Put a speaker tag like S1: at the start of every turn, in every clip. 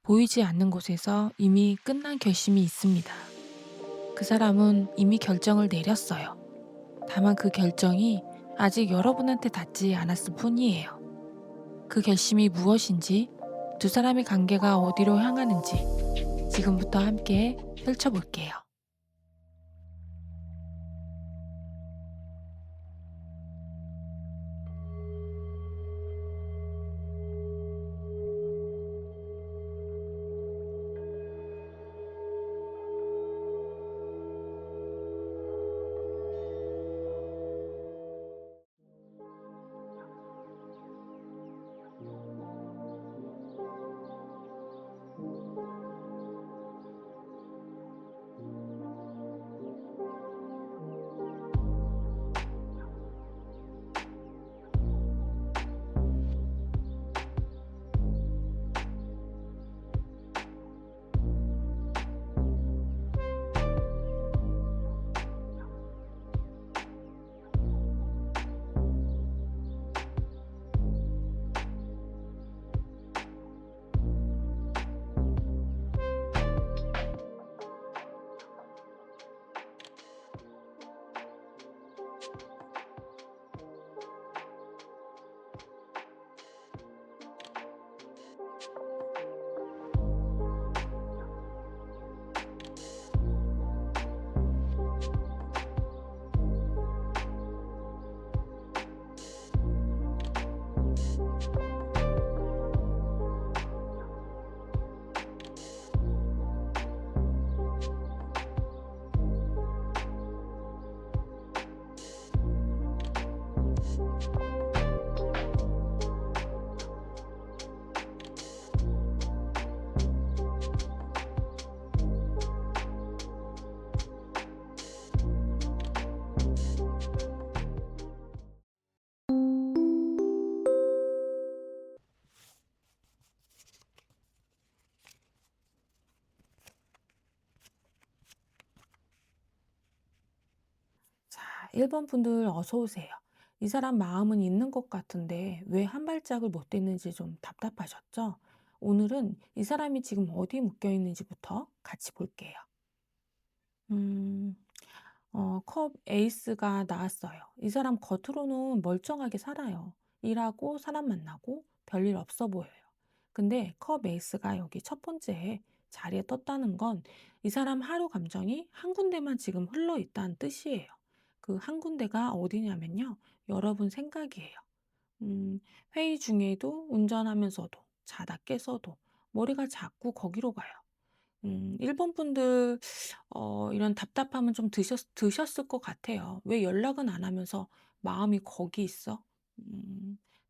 S1: 보이지 않는 곳에서 이미 끝난 결심이 있습니다. 그 사람은 이미 결정을 내렸어요. 다만 그 결정이 아직 여러분한테 닿지 않았을 뿐이에요. 그 결심이 무엇인지, 두 사람의 관계가 어디로 향하는지 지금부터 함께 펼쳐볼게요. 자, 1번 분들 어서 오세요. 이 사람 마음은 있는 것 같은데 왜 한 발짝을 못 뗐는지 좀 답답하셨죠? 오늘은 이 사람이 지금 어디 묶여 있는지부터 같이 볼게요. 음, 컵 에이스가 나왔어요. 이 사람 겉으로는 멀쩡하게 살아요. 일하고 사람 만나고 별일 없어 보여요. 근데 컵 에이스가 여기 첫 번째 자리에 떴다는 건 이 사람 하루 감정이 한 군데만 지금 흘러 있다는 뜻이에요. 그 한 군데가 어디냐면요. 여러분 생각이에요. 음, 회의 중에도 운전하면서도 자다 깨서도 머리가 자꾸 거기로 가요. 1번 분들 이런 답답함은 좀 드셨을 것 같아요. '왜 연락은 안 하면서 마음이 거기 있어?'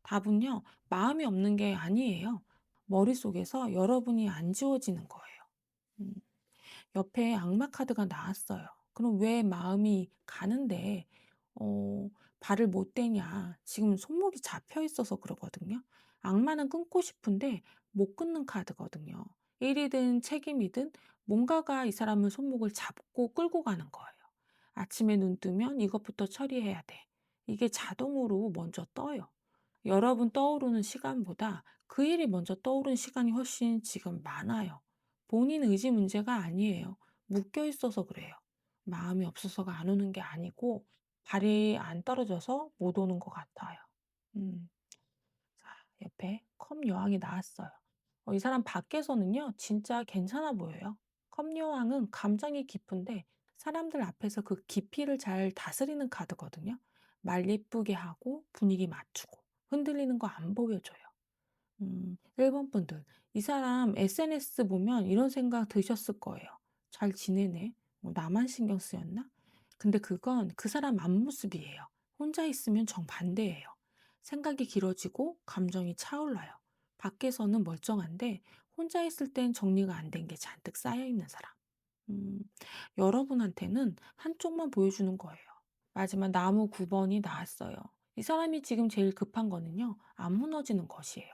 S1: 답은요. 마음이 없는 게 아니에요. 머릿속에서 여러분이 안 지워지는 거예요. 음. 옆에 악마 카드가 나왔어요. 그럼 왜 마음이 가는데 어 발을 못 대냐. 지금 손목이 잡혀 있어서 그러거든요. 악마는 끊고 싶은데 못 끊는 카드거든요. 일이든 책임이든 뭔가가 이 사람은 손목을 잡고 끌고 가는 거예요. 아침에 눈 뜨면 이것부터 처리해야 돼. 이게 자동으로 먼저 떠요. 여러분 떠오르는 시간보다 그 일이 먼저 떠오르는 시간이 훨씬 지금 많아요. 본인 의지 문제가 아니에요. 묶여 있어서 그래요. 마음이 없어서가 안 오는 게 아니고 발이 안 떨어져서 못 오는 것 같아요. 음. 자, 옆에 컵 여왕이 나왔어요. 이 사람 밖에서는요, 진짜 괜찮아 보여요. 컵 여왕은 감정이 깊은데 사람들 앞에서 그 깊이를 잘 다스리는 카드거든요. 말 예쁘게 하고 분위기 맞추고 흔들리는 거 안 보여줘요. 1번 분들. 이 사람 SNS 보면 이런 생각 드셨을 거예요. 잘 지내네. 나만 신경 쓰였나? 근데 그건 그 사람 앞모습이에요. 혼자 있으면 정반대예요. 생각이 길어지고 감정이 차올라요. 밖에서는 멀쩡한데 혼자 있을 땐 정리가 안 된 게 잔뜩 쌓여 있는 사람. 음, 여러분한테는 한쪽만 보여주는 거예요. 마지막 나무 9번이 나왔어요. 이 사람이 지금 제일 급한 거는요, 안 무너지는 것이에요.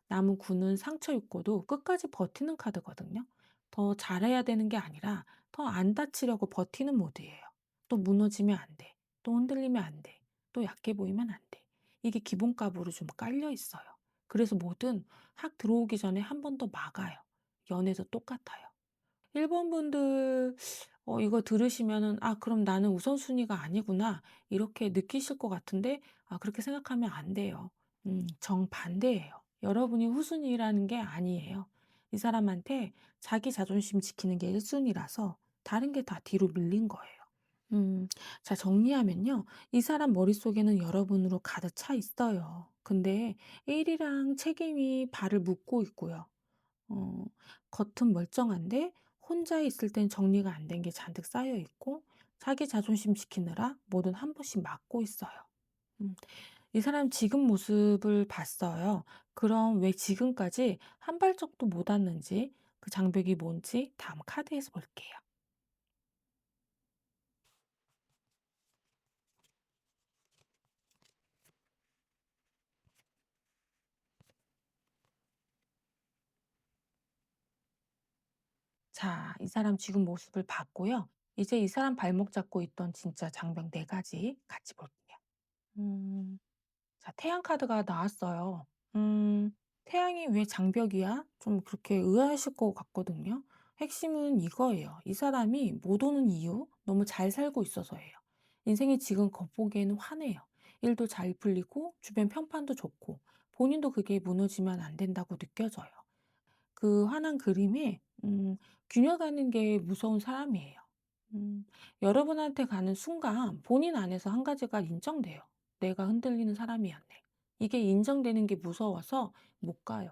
S1: 나무 9는 상처 입고도 끝까지 버티는 카드거든요. 더 잘해야 되는 게 아니라 더 안 다치려고 버티는 모드예요. 또 무너지면 안 돼. 또 흔들리면 안 돼. 또 약해 보이면 안 돼. 이게 기본값으로 좀 깔려 있어요. 그래서 뭐든 확 들어오기 전에 한 번 더 막아요. 연애도 똑같아요. 1번 분들 이거 들으시면은 '아 그럼 나는 우선순위가 아니구나.' 이렇게 느끼실 것 같은데 그렇게 생각하면 안 돼요. 정반대예요. 여러분이 후순위라는 게 아니에요. 이 사람한테 자기 자존심 지키는 게 1순위 순위라서 다른 게 다 뒤로 밀린 거예요. 음. 자 정리하면요. 이 사람 머릿속에는 여러분으로 가득 차 있어요. 근데 일이랑 책임이 발을 묶고 있고요. 어 겉은 멀쩡한데 혼자 있을 땐 정리가 안 된 게 잔뜩 쌓여 있고 자기 자존심 지키느라 뭐든 한 번씩 막고 있어요. 음. 이 사람 지금 모습을 봤어요. 그럼 왜 지금까지 한 발짝도 못 왔는지 그 장벽이 뭔지 다음 카드에서 볼게요. 자, 이 사람 지금 모습을 봤고요. 이제 이 사람 발목 잡고 있던 진짜 장벽 네 가지 같이 볼게요. 음. 자, 태양 카드가 나왔어요. 태양이 왜 장벽이야? 좀 그렇게 의아하실 것 같거든요. 핵심은 이거예요. 이 사람이 못 오는 이유, 너무 잘 살고 있어서예요. 인생이 지금 겉보기에는 환해요. 일도 잘 풀리고, 주변 평판도 좋고, 본인도 그게 무너지면 안 된다고 느껴져요. 그 환한 그림에, 균형가는 게 무서운 사람이에요. 음, 여러분한테 가는 순간 본인 안에서 한 가지가 인정돼요. 내가 흔들리는 사람이었네. 이게 인정되는 게 무서워서 못 가요.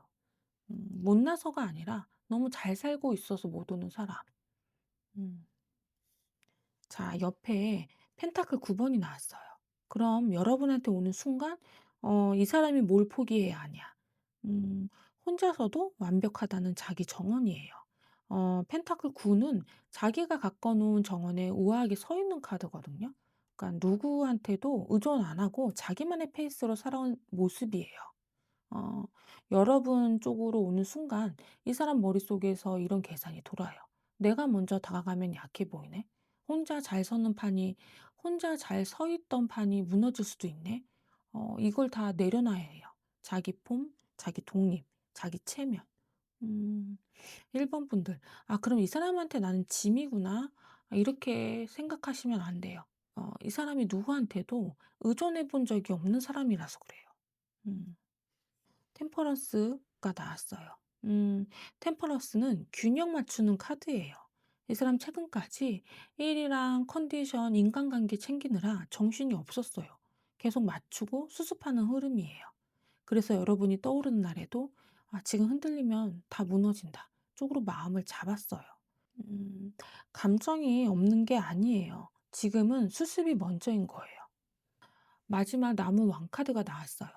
S1: 못나서가 아니라 너무 잘 살고 있어서 못 오는 사람. 음. 자, 옆에 펜타클 9번이 나왔어요. 그럼 여러분한테 오는 순간, 이 사람이 뭘 포기해야 하냐. 음, 혼자서도 완벽하다는 자기 정언이에요. 펜타클 9는 자기가 가꿔놓은 정원에 우아하게 서 있는 카드거든요. 그러니까 누구한테도 의존 안 하고 자기만의 페이스로 살아온 모습이에요. 어, 여러분 쪽으로 오는 순간 이 사람 머릿속에서 이런 계산이 돌아요. 내가 먼저 다가가면 약해 보이네. 혼자 잘 서는 판이, 혼자 잘 서 있던 판이 무너질 수도 있네. 이걸 다 내려놔야 해요. 자기 폼, 자기 독립, 자기 체면. 음, 1번 분들. 그럼 이 사람한테 나는 짐이구나. 이렇게 생각하시면 안 돼요. 이 사람이 누구한테도 의존해 본 적이 없는 사람이라서 그래요. 음. 템퍼런스가 나왔어요. 템퍼런스는 균형 맞추는 카드예요. 이 사람 최근까지 일이랑 컨디션, 인간관계 챙기느라 정신이 없었어요. 계속 맞추고 수습하는 흐름이에요. 그래서 여러분이 떠오르는 날에도 지금 흔들리면 다 무너진다. 쪽으로 마음을 잡았어요. 음, 감정이 없는 게 아니에요. 지금은 수습이 먼저인 거예요. 마지막 나무 왕카드가 나왔어요.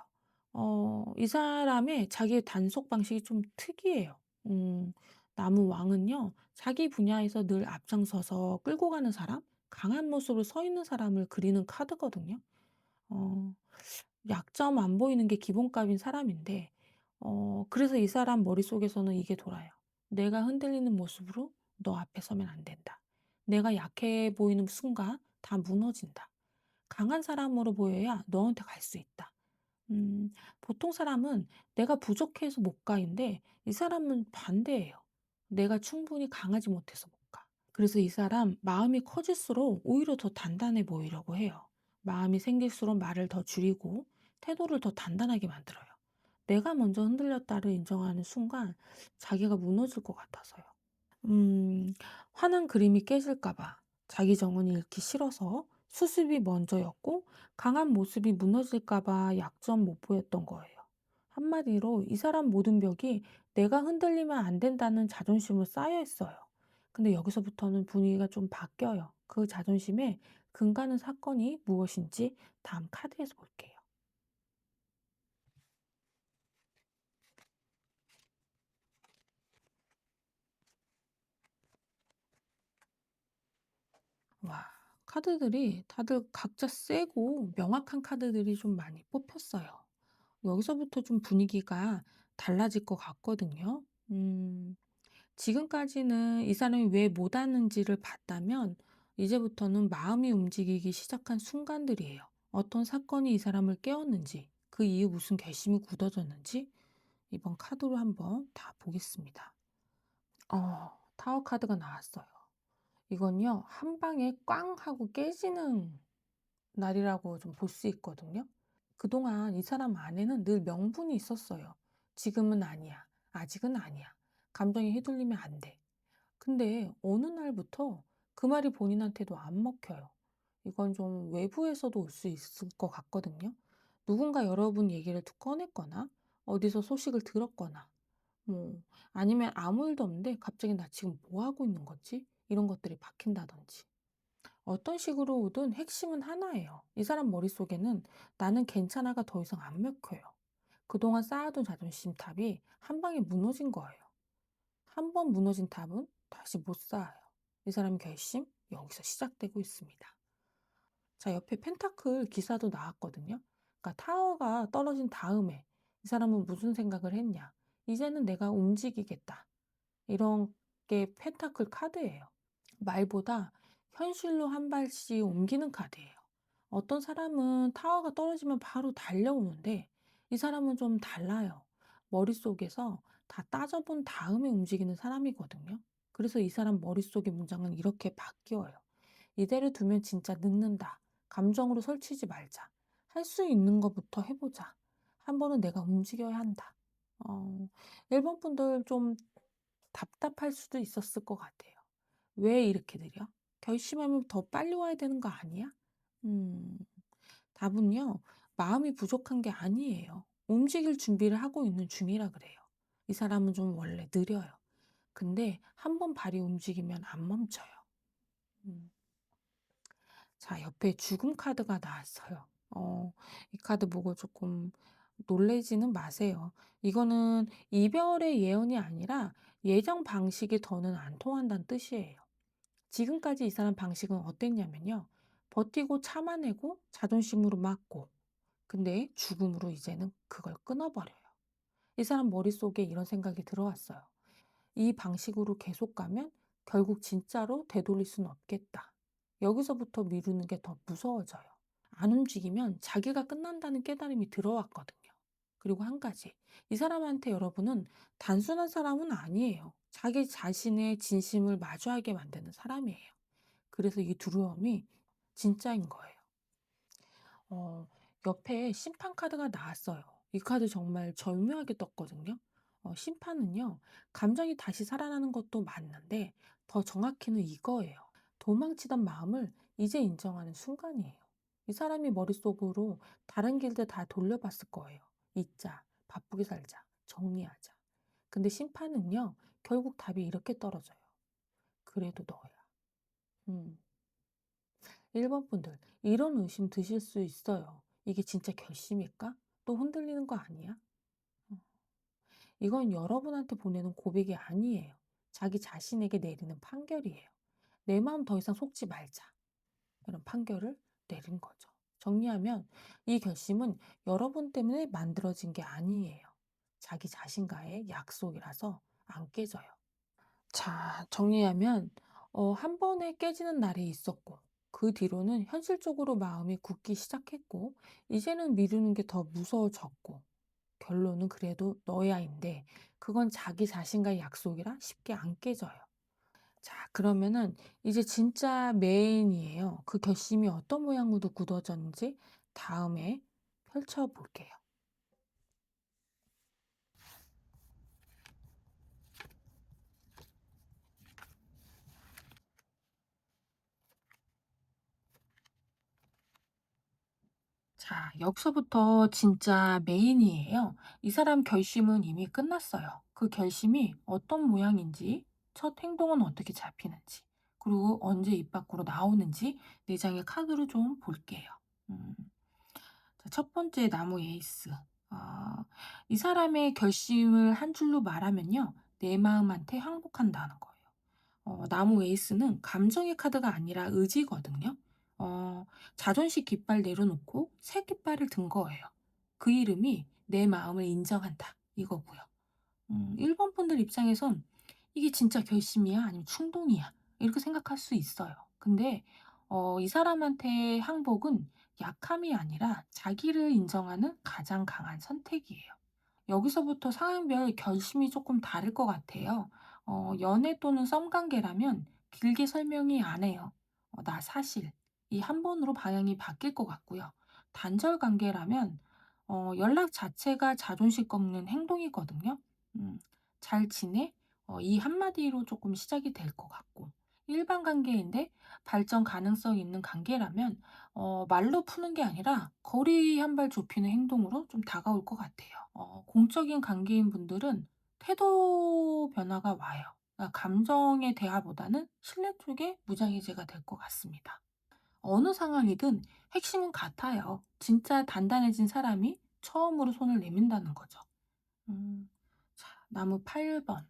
S1: 이 사람의 자기의 단속 방식이 좀 특이해요. 음, 나무 왕은요, 자기 분야에서 늘 앞장서서 끌고 가는 사람, 강한 모습으로 서 있는 사람을 그리는 카드거든요. 어, 약점 안 보이는 게 기본값인 사람인데, 그래서 이 사람 머릿속에서는 이게 돌아요. 내가 흔들리는 모습으로 너 앞에 서면 안 된다. 내가 약해 보이는 순간 다 무너진다. 강한 사람으로 보여야 너한테 갈 수 있다. 보통 사람은 내가 부족해서 못 가인데 이 사람은 반대예요. 내가 충분히 강하지 못해서 못 가. 그래서 이 사람 마음이 커질수록 오히려 더 단단해 보이려고 해요. 마음이 생길수록 말을 더 줄이고 태도를 더 단단하게 만들어요. 내가 먼저 흔들렸다를 인정하는 순간 자기가 무너질 것 같아서요. 음, 환한 그림이 깨질까 봐 자기 정원이 잃기 싫어서 수습이 먼저였고 강한 모습이 무너질까 봐 약점 못 보였던 거예요. 한마디로 이 사람 모든 벽이 내가 흔들리면 안 된다는 자존심으로 쌓여 있어요. 근데 여기서부터는 분위기가 좀 바뀌어요. 그 자존심에 근간은 사건이 무엇인지 다음 카드에서 볼게요. 와, 카드들이 다들 각자 세고 명확한 카드들이 좀 많이 뽑혔어요. 여기서부터 좀 분위기가 달라질 것 같거든요. 지금까지는 이 사람이 왜 못 왔는지를 봤다면 이제부터는 마음이 움직이기 시작한 순간들이에요. 어떤 사건이 이 사람을 깨웠는지, 그 이후 무슨 결심이 굳어졌는지 이번 카드로 한번 다 보겠습니다. 타워 카드가 나왔어요. 이건요, 한 방에 꽝 하고 깨지는 날이라고 좀 볼 수 있거든요. 그동안 이 사람 안에는 늘 명분이 있었어요. 지금은 아니야. 아직은 아니야. 감정에 휘둘리면 안 돼. 근데 어느 날부터 그 말이 본인한테도 안 먹혀요. 이건 좀 외부에서도 올 수 있을 것 같거든요. 누군가 여러분 얘기를 툭 꺼냈거나, 어디서 소식을 들었거나, 뭐, 아니면 아무 일도 없는데 갑자기 나 지금 뭐 하고 있는 거지? 이런 것들이 박힌다든지. 어떤 식으로 오든 핵심은 하나예요. 이 사람 머릿속에는 나는 괜찮아가 더 이상 안 먹혀요. 그동안 쌓아둔 자존심 탑이 한 방에 무너진 거예요. 한 번 무너진 탑은 다시 못 쌓아요. 이 사람 결심 여기서 시작되고 있습니다. 자, 옆에 펜타클 기사도 나왔거든요. 그러니까 타워가 떨어진 다음에 이 사람은 무슨 생각을 했냐. 이제는 내가 움직이겠다. 이런 게 펜타클 카드예요. 말보다 현실로 한 발씩 옮기는 카드예요. 어떤 사람은 타워가 떨어지면 바로 달려오는데 이 사람은 좀 달라요. 머릿속에서 다 따져본 다음에 움직이는 사람이거든요. 그래서 이 사람 머릿속의 문장은 이렇게 바뀌어요. 이대로 두면 진짜 늦는다. 감정으로 설치지 말자. 할 수 있는 것부터 해보자. 한 번은 내가 움직여야 한다. 일본 분들 좀 답답할 수도 있었을 것 같아요. 왜 이렇게 느려? 결심하면 더 빨리 와야 되는 거 아니야? 음, 답은요, 마음이 부족한 게 아니에요. 움직일 준비를 하고 있는 중이라 그래요. 이 사람은 좀 원래 느려요. 근데 한 번 발이 움직이면 안 멈춰요. 음. 자, 옆에 죽음 카드가 나왔어요. 이 카드 보고 조금 놀라지는 마세요. 이거는 이별의 예언이 아니라 예정 방식이 더는 안 통한다는 뜻이에요. 지금까지 이 사람 방식은 어땠냐면요. 버티고 참아내고 자존심으로 막고 근데 죽음으로 이제는 그걸 끊어버려요. 이 사람 머릿속에 이런 생각이 들어왔어요. 이 방식으로 계속 가면 결국 진짜로 되돌릴 수는 없겠다. 여기서부터 미루는 게 더 무서워져요. 안 움직이면 자기가 끝난다는 깨달음이 들어왔거든요. 그리고 한 가지, 이 사람한테 여러분은 단순한 사람은 아니에요. 자기 자신의 진심을 마주하게 만드는 사람이에요. 그래서 이 두려움이 진짜인 거예요. 어, 옆에 심판 카드가 나왔어요. 이 카드 정말 절묘하게 떴거든요. 심판은요, 감정이 다시 살아나는 것도 맞는데 더 정확히는 이거예요. 도망치던 마음을 이제 인정하는 순간이에요. 이 사람이 머릿속으로 다른 길들 다 돌려봤을 거예요. 잊자, 바쁘게 살자, 정리하자. 근데 심판은요, 결국 답이 이렇게 떨어져요. 그래도 너야. 음. 1번 분들, 이런 의심 드실 수 있어요. 이게 진짜 결심일까? 또 흔들리는 거 아니야? 어, 이건 여러분한테 보내는 고백이 아니에요. 자기 자신에게 내리는 판결이에요. 내 마음 더 이상 속지 말자. 이런 판결을 내린 거죠. 정리하면 이 결심은 여러분 때문에 만들어진 게 아니에요. 자기 자신과의 약속이라서 안 깨져요. 자, 정리하면 한 번에 깨지는 날이 있었고 그 뒤로는 현실적으로 마음이 굳기 시작했고 이제는 미루는 게 더 무서워졌고 결론은 그래도 너야인데 그건 자기 자신과의 약속이라 쉽게 안 깨져요. 자, 그러면은 이제 진짜 메인이에요. 그 결심이 어떤 모양으로 굳어졌는지 다음에 펼쳐볼게요. 자, 여기서부터 진짜 메인이에요. 이 사람 결심은 이미 끝났어요. 그 결심이 어떤 모양인지, 첫 행동은 어떻게 잡히는지, 그리고 언제 입 밖으로 나오는지 네 장의 카드로 좀 볼게요. 음, 자, 첫 번째 나무 에이스. 아, 이 사람의 결심을 한 줄로 말하면요. 내 마음한테 항복한다는 거예요. 나무 에이스는 감정의 카드가 아니라 의지거든요. 자존심 깃발 내려놓고 새 깃발을 든 거예요. 그 이름이 내 마음을 인정한다. 이거고요. 1번 분들 입장에선 이게 진짜 결심이야? 아니면 충동이야? 이렇게 생각할 수 있어요. 근데 이 사람한테 항복은 약함이 아니라 자기를 인정하는 가장 강한 선택이에요. 여기서부터 상황별 결심이 조금 다를 것 같아요. 연애 또는 썸 관계라면 길게 설명이 안 해요. "나 사실." 이 한 번으로 방향이 바뀔 것 같고요. 단절 관계라면 연락 자체가 자존심 꺾는 행동이거든요. 음. "잘 지내?" 이 한마디로 조금 시작이 될 것 같고, 일반 관계인데 발전 가능성 있는 관계라면 말로 푸는 게 아니라 거리 한 발 좁히는 행동으로 좀 다가올 것 같아요. 공적인 관계인 분들은 태도 변화가 와요. 그러니까 감정의 대화보다는 신뢰 쪽에 무장해제가 될 것 같습니다. 어느 상황이든 핵심은 같아요. 진짜 단단해진 사람이 처음으로 손을 내민다는 거죠. 자, 나무 8번.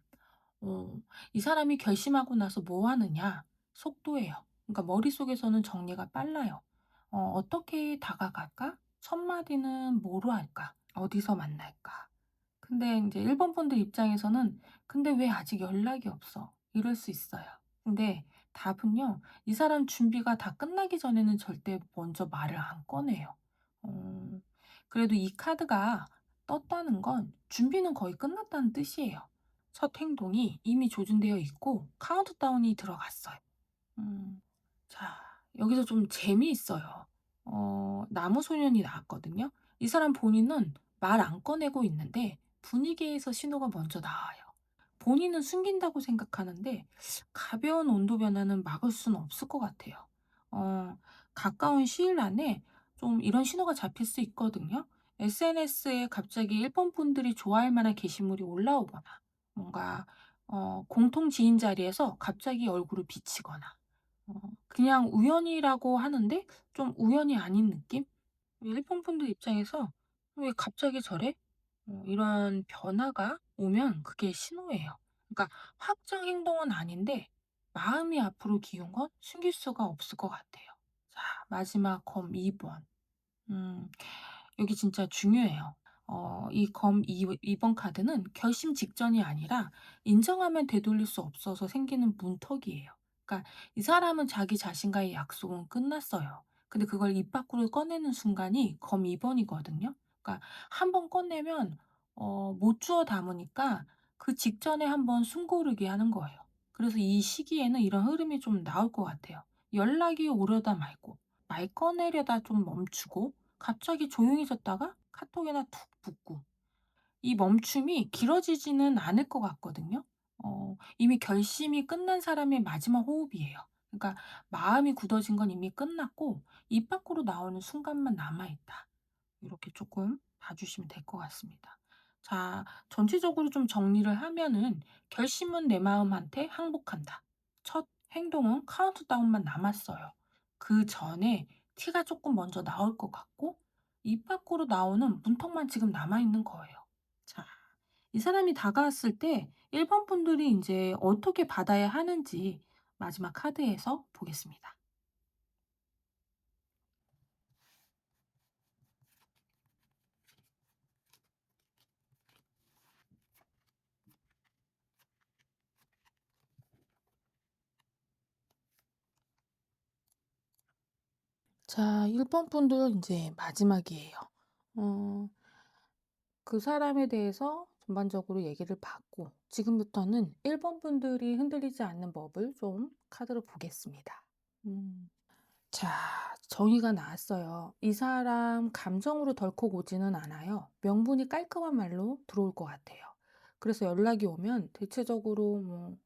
S1: 이 사람이 결심하고 나서 뭐 하느냐? 속도예요. 그러니까 머릿속에서는 정리가 빨라요. 어떻게 다가갈까? 첫 마디는 뭐로 할까? 어디서 만날까? 근데 인제 일본 분들 입장에서는 "근데 왜 아직 연락이 없어?" 이럴 수 있어요. 근데 답은요, 이 사람 준비가 다 끝나기 전에는 절대 먼저 말을 안 꺼내요. 어 그래도 이 카드가 떴다는 건 준비는 거의 끝났다는 뜻이에요. 첫 행동이 이미 조준되어 있고 카운트다운이 들어갔어요. 음. 자, 여기서 좀 재미있어요. 나무 소년이 나왔거든요. 이 사람 본인은 말 안 꺼내고 있는데 분위기에서 신호가 먼저 나와요. 본인은 숨긴다고 생각하는데 가벼운 온도 변화는 막을 수는 없을 것 같아요. 가까운 시일 안에 좀 이런 신호가 잡힐 수 있거든요. SNS에 갑자기 일본 분들이 좋아할 만한 게시물이 올라오거나, 뭔가 공통 지인 자리에서 갑자기 얼굴을 비치거나, 그냥 우연이라고 하는데 좀 우연이 아닌 느낌? 일본 분들 입장에서 '왜 갑자기 저래?' 이런 변화가 오면 그게 신호예요. 그러니까 확정 행동은 아닌데 마음이 앞으로 기운 건 숨길 수가 없을 것 같아요. 자, 마지막 검 2 번. 음. 여기 진짜 중요해요. 이 검 2번 카드는 결심 직전이 아니라 인정하면 되돌릴 수 없어서 생기는 문턱이에요. 그러니까 이 사람은 자기 자신과의 약속은 끝났어요. 근데 그걸 입 밖으로 꺼내는 순간이 검 2 번이거든요. 그러니까 한 번 꺼내면 못 주워 담으니까 그 직전에 한번 숨 고르게 하는 거예요. 그래서 이 시기에는 이런 흐름이 좀 나올 것 같아요. 연락이 오려다 말고, 말 꺼내려다 좀 멈추고, 갑자기 조용해졌다가 카톡에나 툭 붙고, 이 멈춤이 길어지지는 않을 것 같거든요. 이미 결심이 끝난 사람의 마지막 호흡이에요. 그러니까 마음이 굳어진 건 이미 끝났고 입 밖으로 나오는 순간만 남아 있다. 이렇게 조금 봐 주시면 될 것 같습니다. 자, 전체적으로 좀 정리를 하면은 "결심은 내 마음한테 항복한다." 첫 행동은 카운트다운만 남았어요. 그전에 티가 조금 먼저 나올 것 같고 입 밖으로 나오는 문턱만 지금 남아 있는 거예요. 자, 이 사람이 다가왔을 때 일본 분들이 인제 어떻게 받아야 하는지 마지막 카드에서 보겠습니다. 자, 1번 분들 인제 마지막이에요. 어 그 사람에 대해서 전반적으로 얘기를 받고 지금부터는 1번 분들이 흔들리지 않는 법을 좀 카드로 보겠습니다. 음. 자, 정의가 나왔어요. 이 사람 감정으로 덜컥 오지는 않아요. 명분이 깔끔한 말로 들어올 것 같아요. 그래서 연락이 오면 대체적으로 뭐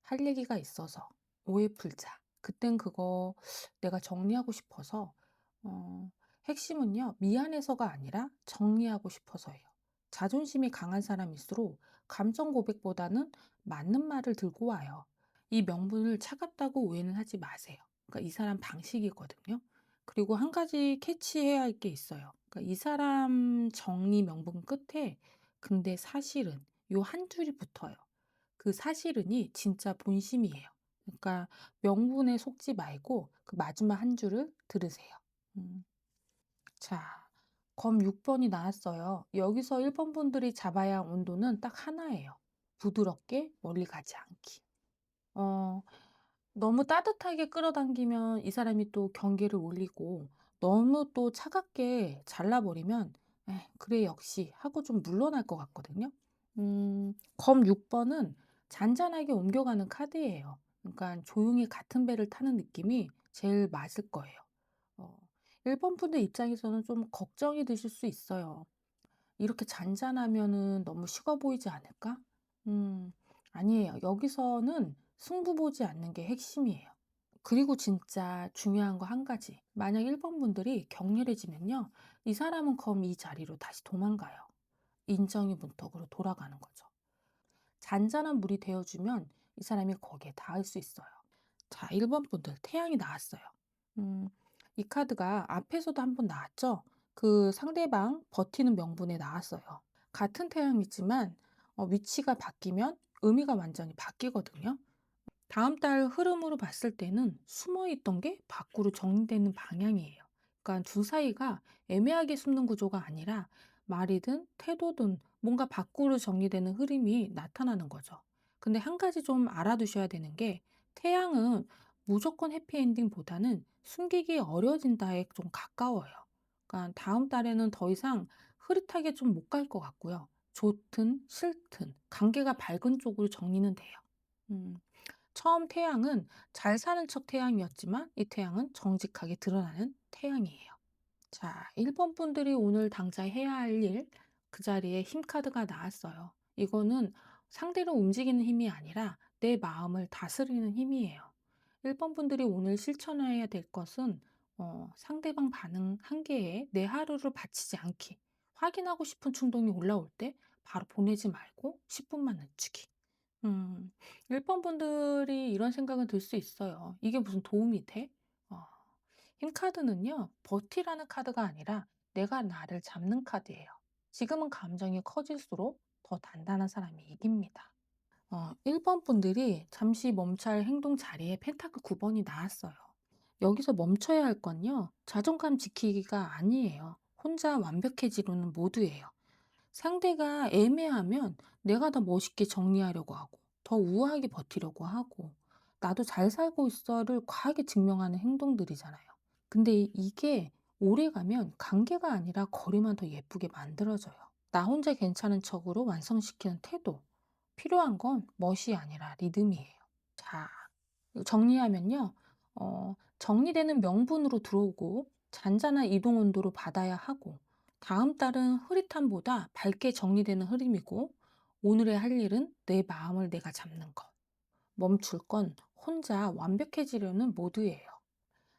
S1: 할 얘기가 있어서 오해 풀자. 그땐 그거 내가 정리하고 싶어서, 핵심은요, 미안해서가 아니라 정리하고 싶어서예요. 자존심이 강한 사람일수록 감정 고백보다는 맞는 말을 들고 와요. 이 명분을 차갑다고 오해는 하지 마세요. 그러니까 이 사람 방식이거든요. 그리고 한 가지 캐치해야 할 게 있어요. 그러니까 이 사람 정리 명분 끝에 근데 사실은 요 한 줄이 붙어요. 그 사실은이 진짜 본심이에요. 그러니까 명분에 속지 말고 그 마지막 한 줄을 들으세요. 음. 자, 검 6 번이 나왔어요. 여기서 1번 분들이 잡아야 할 온도는 딱 하나예요. 부드럽게 멀리 가지 않기. 어 너무 따뜻하게 끌어당기면 이 사람이 또 경계를 올리고, 너무 또 차갑게 잘라 버리면 '에이 그래 역시.' 하고 좀 물러날 것 같거든요. 검 6 번은 잔잔하게 옮겨가는 카드예요. 그러니까 조용히 같은 배를 타는 느낌이 제일 맞을 거예요. 어 1번 분들 입장에서는 좀 걱정이 되실 수 있어요. '이렇게 잔잔하면은 너무 식어 보이지 않을까?' 음 아니에요. 여기서는 승부 보지 않는 게 핵심이에요. 그리고 진짜 중요한 거 한 가지. 만약 1번 분들이 격렬해지면요. 이 사람은 그럼 이 자리로 다시 도망가요. 인정의 문턱으로 돌아가는 거죠. 잔잔한 물이 되어 주면 이 사람이 거기에 닿을 수 있어요. 자, 1번 분들 태양이 나왔어요. 음 이 카드가 앞에서도 한번 나왔죠. 그 상대방 버티는 명분에 나왔어요. 같은 태양이지만 위치가 바뀌면 의미가 완전히 바뀌거든요. 다음 달 흐름으로 봤을 때는 숨어 있던 게 밖으로 정리되는 방향이에요. 그러니까 두 사이가 애매하게 숨는 구조가 아니라 말이든 태도든 뭔가 밖으로 정리되는 흐름이 나타나는 거죠. 근데 한 가지 좀 알아두셔야 되는 게 태양은 무조건 해피엔딩보다는 숨기기 어려워진다에 좀 가까워요. 그러니까 다음 달에는 더 이상 흐릿하게 좀 못 갈 것 같고요. 좋든 싫든 관계가 밝은 쪽으로 정리는 돼요. 음. 처음 태양은 잘 사는 척 태양이었지만 이 태양은 정직하게 드러나는 태양이에요. 자, 1번 분들이 오늘 당장 해야 할 일, 그 자리에 힘 카드가 나왔어요. 이거는 상대를 움직이는 힘이 아니라 내 마음을 다스리는 힘이에요. 1번 분들이 오늘 실천해야 될 것은 상대방 반응 한계에 내 하루를 바치지 않기. 확인하고 싶은 충동이 올라올 때 바로 보내지 말고 10분만 늦추기. 음. 1번 분들이 이런 생각은 들 수 있어요. '이게 무슨 도움이 돼?' 어. 힘 카드는요. 버티라는 카드가 아니라 내가 나를 잡는 카드예요. 지금은 감정이 커질수록 더 단단한 사람이 이깁니다. 1번 분들이 잠시 멈춰야 할 행동 자리에 펜타클 9 번이 나왔어요. 여기서 멈춰야 할 건요. 자존감 지키기가 아니에요. 혼자 완벽해지려는 모드예요. 상대가 애매하면 내가 더 멋있게 정리하려고 하고, 더 우아하게 버티려고 하고, 나도 잘 살고 있어를 과하게 증명하는 행동들이잖아요. 근데 이게 오래가면 관계가 아니라 거리만 더 예쁘게 만들어져요. 나 혼자 괜찮은 척으로 완성시키는 태도. 필요한 건 멋이 아니라 리듬이에요. 자, 정리하면요. 정리되는 명분으로 들어오고 잔잔한 이동 온도로 받아야 하고 다음 달은 흐릿함보다 밝게 정리되는 흐름이고 오늘의 할 일은 내 마음을 내가 잡는 것. 멈출 건 혼자 완벽해지려는 모드예요.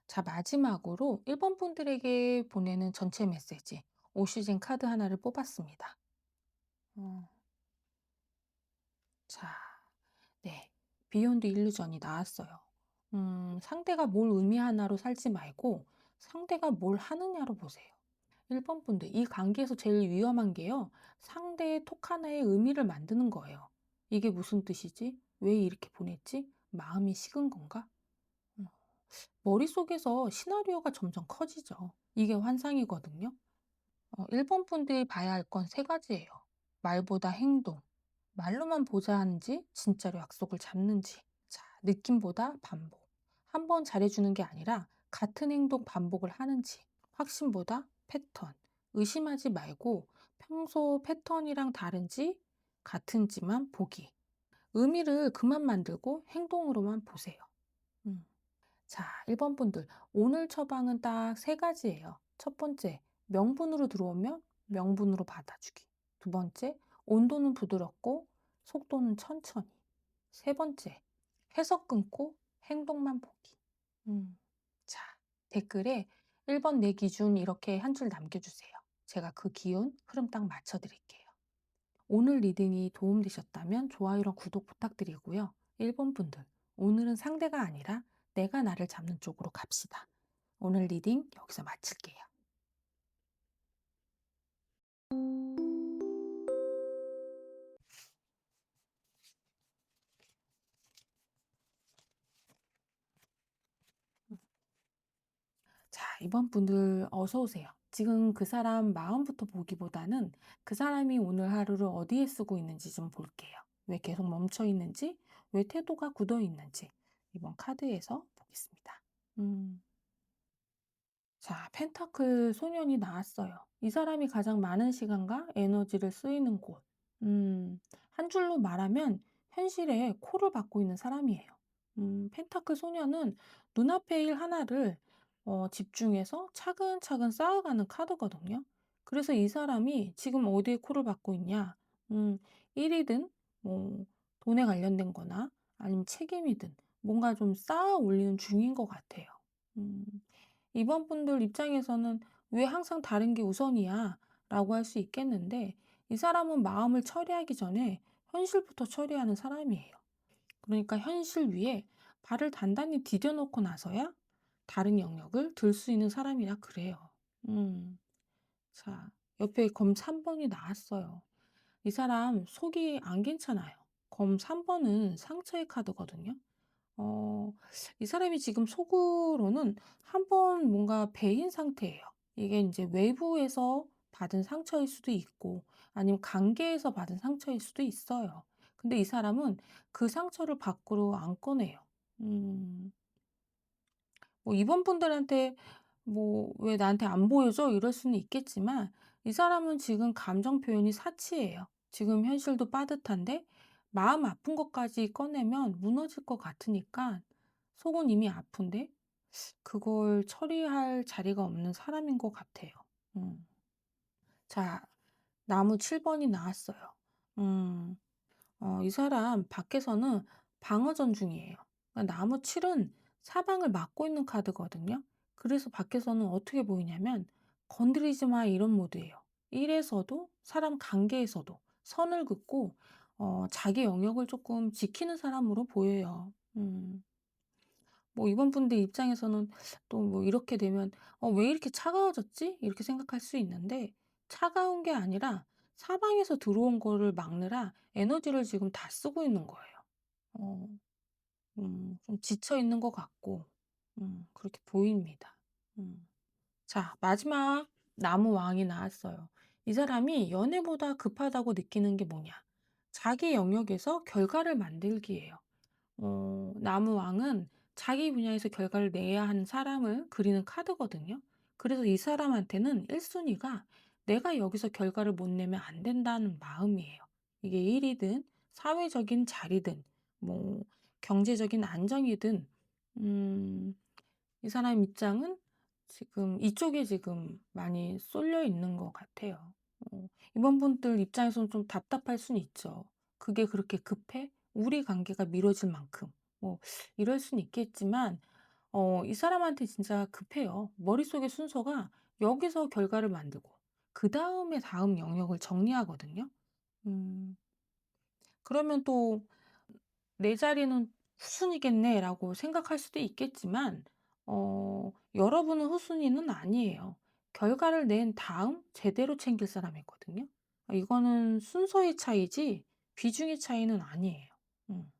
S1: 자, 마지막으로 1번 분들에게 보내는 전체 메시지. 오시즌 카드 하나를 뽑았습니다. 어, 자, 네. 비욘드 일루전이 나왔어요. 상대가 뭘 의미하나로 살지 말고 상대가 뭘 하느냐로 보세요. 1번 분들, 이 관계에서 제일 위험한 게요. 상대의 톡 하나에 의미를 만드는 거예요. 이게 무슨 뜻이지? 왜 이렇게 보냈지? 마음이 식은 건가? 음, 머릿속에서 시나리오가 점점 커지죠. 이게 환상이거든요. 1번 분들이 봐야 할 건 세 가지예요. 말보다 행동. 말로만 보자 하는지 진짜로 약속을 잡는지. 자, 느낌보다 반복. 한 번 잘해주는 게 아니라 같은 행동 반복을 하는지. 확신보다 패턴. 의심하지 말고 평소 패턴이랑 다른지 같은지만 보기. 의미를 그만 만들고 행동으로만 보세요. 음. 자, 1번 분들. 오늘 처방은 딱 세 가지예요. 첫 번째, 명분으로 들어오면 명분으로 받아주기. 두 번째, 온도는 부드럽고 속도는 천천히. 세 번째, 해석 끊고 행동만 보기. 음. 자, 댓글에 1번 내 기준 이렇게 한 줄 남겨주세요. 제가 그 기운, 흐름 딱 맞춰드릴게요. 오늘 리딩이 도움되셨다면 좋아요랑 구독 부탁드리고요. 1번 분들, 오늘은 상대가 아니라 내가 나를 잡는 쪽으로 갑시다. 오늘 리딩 여기서 마칠게요. 자, 이번 분들 어서 오세요. 지금 그 사람 마음부터 보기보다는 그 사람이 오늘 하루를 어디에 쓰고 있는지 좀 볼게요. 왜 계속 멈춰 있는지, 왜 태도가 굳어 있는지 이번 카드에서 보겠습니다. 음. 자, 펜타클 소년이 나왔어요. 이 사람이 가장 많은 시간과 에너지를 쓰이는 곳. 한 줄로 말하면 현실에 콜을 받고 있는 사람이에요. 펜타클 소녀는 눈앞의 일 하나를 집중해서 차근차근 쌓아가는 카드거든요. 그래서 이 사람이 지금 어디에 콜을 받고 있냐? 일이든 뭐 돈에 관련된 거나 아니면 책임이든 뭔가 좀 쌓아 올리는 중인 것 같아요. 음. 이번 분들 입장에서는 '왜 항상 다른 게 우선이야?' 라고 할 수 있겠는데, 이 사람은 마음을 처리하기 전에 현실부터 처리하는 사람이에요. 그러니까 현실 위에 발을 단단히 디뎌 놓고 나서야 다른 영역을 들 수 있는 사람이라 그래요. 음. 자, 옆에 검 3 번이 나왔어요. 이 사람 속이 안 괜찮아요. 검 3 번은 상처의 카드거든요. 어 이 사람이 지금 속으로는 한 번 뭔가 베인 상태예요. 이게 이제 외부에서 받은 상처일 수도 있고 아니면 관계에서 받은 상처일 수도 있어요. 근데 이 사람은 그 상처를 밖으로 안 꺼내요. 음. 뭐 이번 분들한테 뭐 "왜 나한테 안 보여줘?" 이럴 수는 있겠지만, 이 사람은 지금 감정 표현이 사치예요. 지금 현실도 빠듯한데 마음 아픈 것까지 꺼내면 무너질 것 같으니까, 속은 이미 아픈데 그걸 처리할 자리가 없는 사람인 것 같아요. 음. 자, 나무 7 번이 나왔어요. 음. 이 사람 밖에서는 방어전 중이에요. 그러니까 나무 7은 사방을 막고 있는 카드거든요. 그래서 밖에서는 어떻게 보이냐면 "건드리지 마." 이런 모드예요. 일에서도 사람 관계에서도 선을 긋고 자기 영역을 조금 지키는 사람으로 보여요. 뭐 이번 분들 입장에서는 또 뭐 이렇게 되면 '왜 이렇게 차가워졌지?' 이렇게 생각할 수 있는데, 차가운 게 아니라 사방에서 들어온 거를 막느라 에너지를 지금 다 쓰고 있는 거예요. 어 좀 지쳐 있는 것 같고 그렇게 보입니다. 음. 자, 마지막 나무 왕이 나왔어요. 이 사람이 연애보다 급하다고 느끼는 게 뭐냐? 자기 영역에서 결과를 만들기예요. 나무왕은 자기 분야에서 결과를 내야 하는 사람을 그리는 카드거든요. 그래서 이 사람한테는 1순위가 내가 여기서 결과를 못 내면 안 된다는 마음이에요. 이게 일이든 사회적인 자리든 뭐 경제적인 안정이든, 음, 이 사람 입장은 지금 이쪽에 지금 많이 쏠려 있는 것 같아요. 이번 분들 입장에서는 좀 답답할 수는 있죠. '그게 그렇게 급해? 우리 관계가 미뤄질 만큼.' 뭐 이럴 수는 있겠지만, 이 사람한테 진짜 급해요. 머릿속의 순서가 여기서 결과를 만들고 그다음에 다음 영역을 정리하거든요. 음 그러면 또 '내 자리는 후순위겠네.'라고 생각할 수도 있겠지만, 여러분은 후순위는 아니에요. 결과를 낸 다음 제대로 챙길 사람이거든요. 이거는 순서의 차이지 비중의 차이는 아니에요. 음.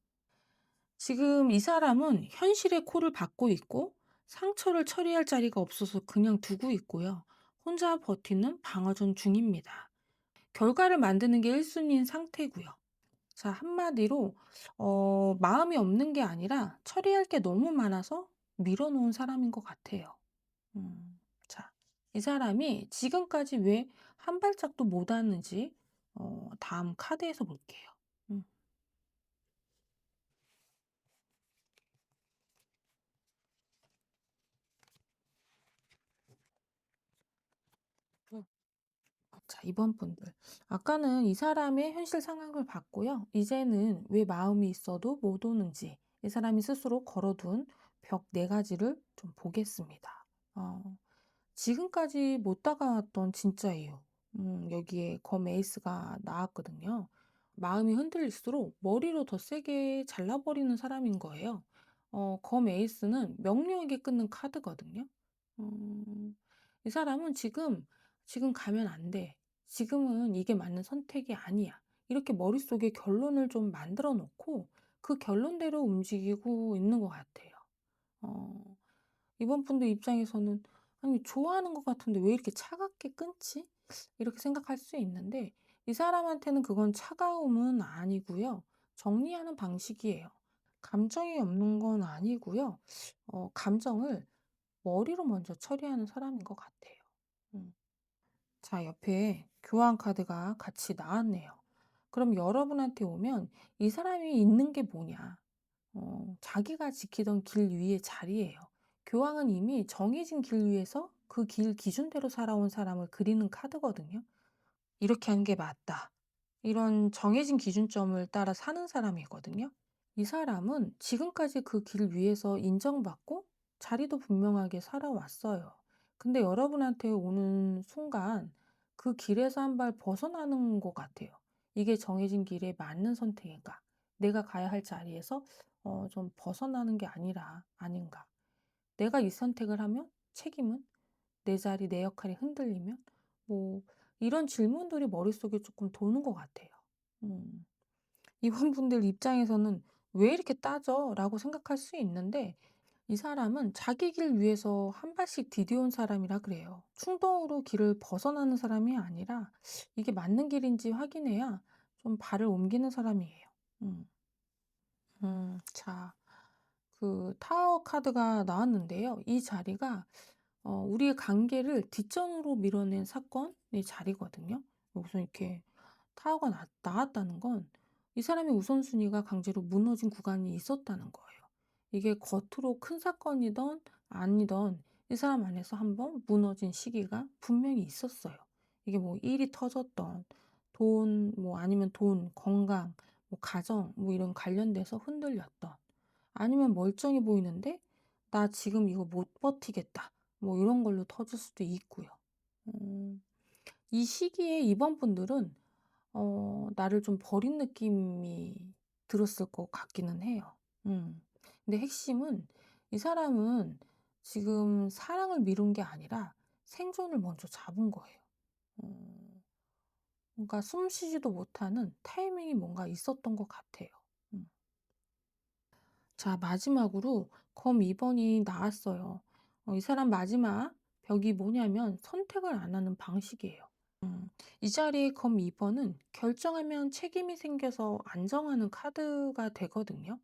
S1: 지금 이 사람은 현실의 콜을 받고 있고 상처를 처리할 자리가 없어서 그냥 두고 있고요. 혼자 버티는 방어전 중입니다. 결과를 만드는 게 1 순위인 상태고요. 자, 한마디로 마음이 없는 게 아니라 처리할 게 너무 많아서 미뤄 놓은 사람인 것 같아요. 자, 이 사람이 지금까지 왜 한 발짝도 못 왔는지 다음 카드에서 볼게요. 음. 자, 이번 분들. 아까는 이 사람의 현실 상황을 봤고요. 이제는 왜 마음이 있어도 못 오는지 이 사람이 스스로 걸어둔 벽 4가지를 좀 보겠습니다. 지금까지 못 다가왔던 진짜 이유. 여기에 검 에이스가 나왔거든요. 마음이 흔들릴수록 머리로 더 세게 잘라버리는 사람인 거예요. 검 에이스는 명료하게 끊는 카드거든요. 음, 이 사람은 지금 가면 안 돼. 지금은 이게 맞는 선택이 아니야. 이렇게 머릿속에 결론을 좀 만들어 놓고 그 결론대로 움직이고 있는 것 같아요. 어, 이번 분들 입장에서는 '아니 좋아하는 것 같은데 왜 이렇게 차갑게 끊지?' 이렇게 생각할 수 있는데, 이 사람한테는 그건 차가움은 아니고요. 정리하는 방식이에요. 감정이 없는 건 아니고요. 감정을 머리로 먼저 처리하는 사람인 것 같아요. 음. 자, 옆에 교환 카드가 같이 나왔네요. 그럼 여러분한테 오면 이 사람이 있는 게 뭐냐? 자기가 지키던 길 위의 자리예요. 교황은 이미 정해진 길 위에서 그 길 기준대로 살아온 사람을 그리는 카드거든요. 이렇게 하는 게 맞다. 이런 정해진 기준점을 따라 사는 사람이거든요. 이 사람은 지금까지 그 길 위에서 인정받고 자리도 분명하게 살아왔어요. 근데 여러분한테 오는 순간 그 길에서 한 발 벗어나는 것 같아요. 이게 정해진 길에 맞는 선택인가? 내가 가야 할 자리에서 좀 벗어나는 게 아닌가? 내가 이 선택을 하면 책임은? 내 자리, 내 역할이 흔들리면? 뭐 이런 질문들이 머릿속에 조금 도는 것 같아요. 음. 이분분들 입장에서는 '왜 이렇게 따져?' 라고 생각할 수 있는데 이 사람은 자기 길 위해서 한 발씩 디뎌온 사람이라 그래요. 충동으로 길을 벗어나는 사람이 아니라 이게 맞는 길인지 확인해야 좀 발을 옮기는 사람이에요. 음. 자, 그 타워 카드가 나왔는데요. 이 자리가 우리의 관계를 뒷전으로 밀어낸 사건의 자리거든요. 여기서 이렇게 타워가 나왔다는 건 이 사람의 우선순위가 강제로 무너진 구간이 있었다는 거예요. 이게 겉으로 큰 사건이든 아니든 이 사람 안에서 한번 무너진 시기가 분명히 있었어요. 이게 뭐 일이 터졌던 돈, 뭐 아니면 돈, 건강, 뭐 가정, 뭐 이런 관련돼서 흔들렸던 아니면 멀쩡해 보이는데 '나 지금 이거 못 버티겠다.' 뭐 이런 걸로 터질 수도 있고요. 음. 이 시기에 이번 분들은 나를 좀 버린 느낌이 들었을 것 같기는 해요. 음. 근데 핵심은 이 사람은 지금 사랑을 미룬 게 아니라 생존을 먼저 잡은 거예요. 어 그러니까 숨 쉬지도 못하는 타이밍이 뭔가 있었던 것 같아요. 음. 자, 마지막으로 검 2 번이 나왔어요. 이 사람 마지막 벽이 뭐냐면 선택을 안 하는 방식이에요. 이 자리에 검 2 번은 결정하면 책임이 생겨서 안정하는 카드가 되거든요.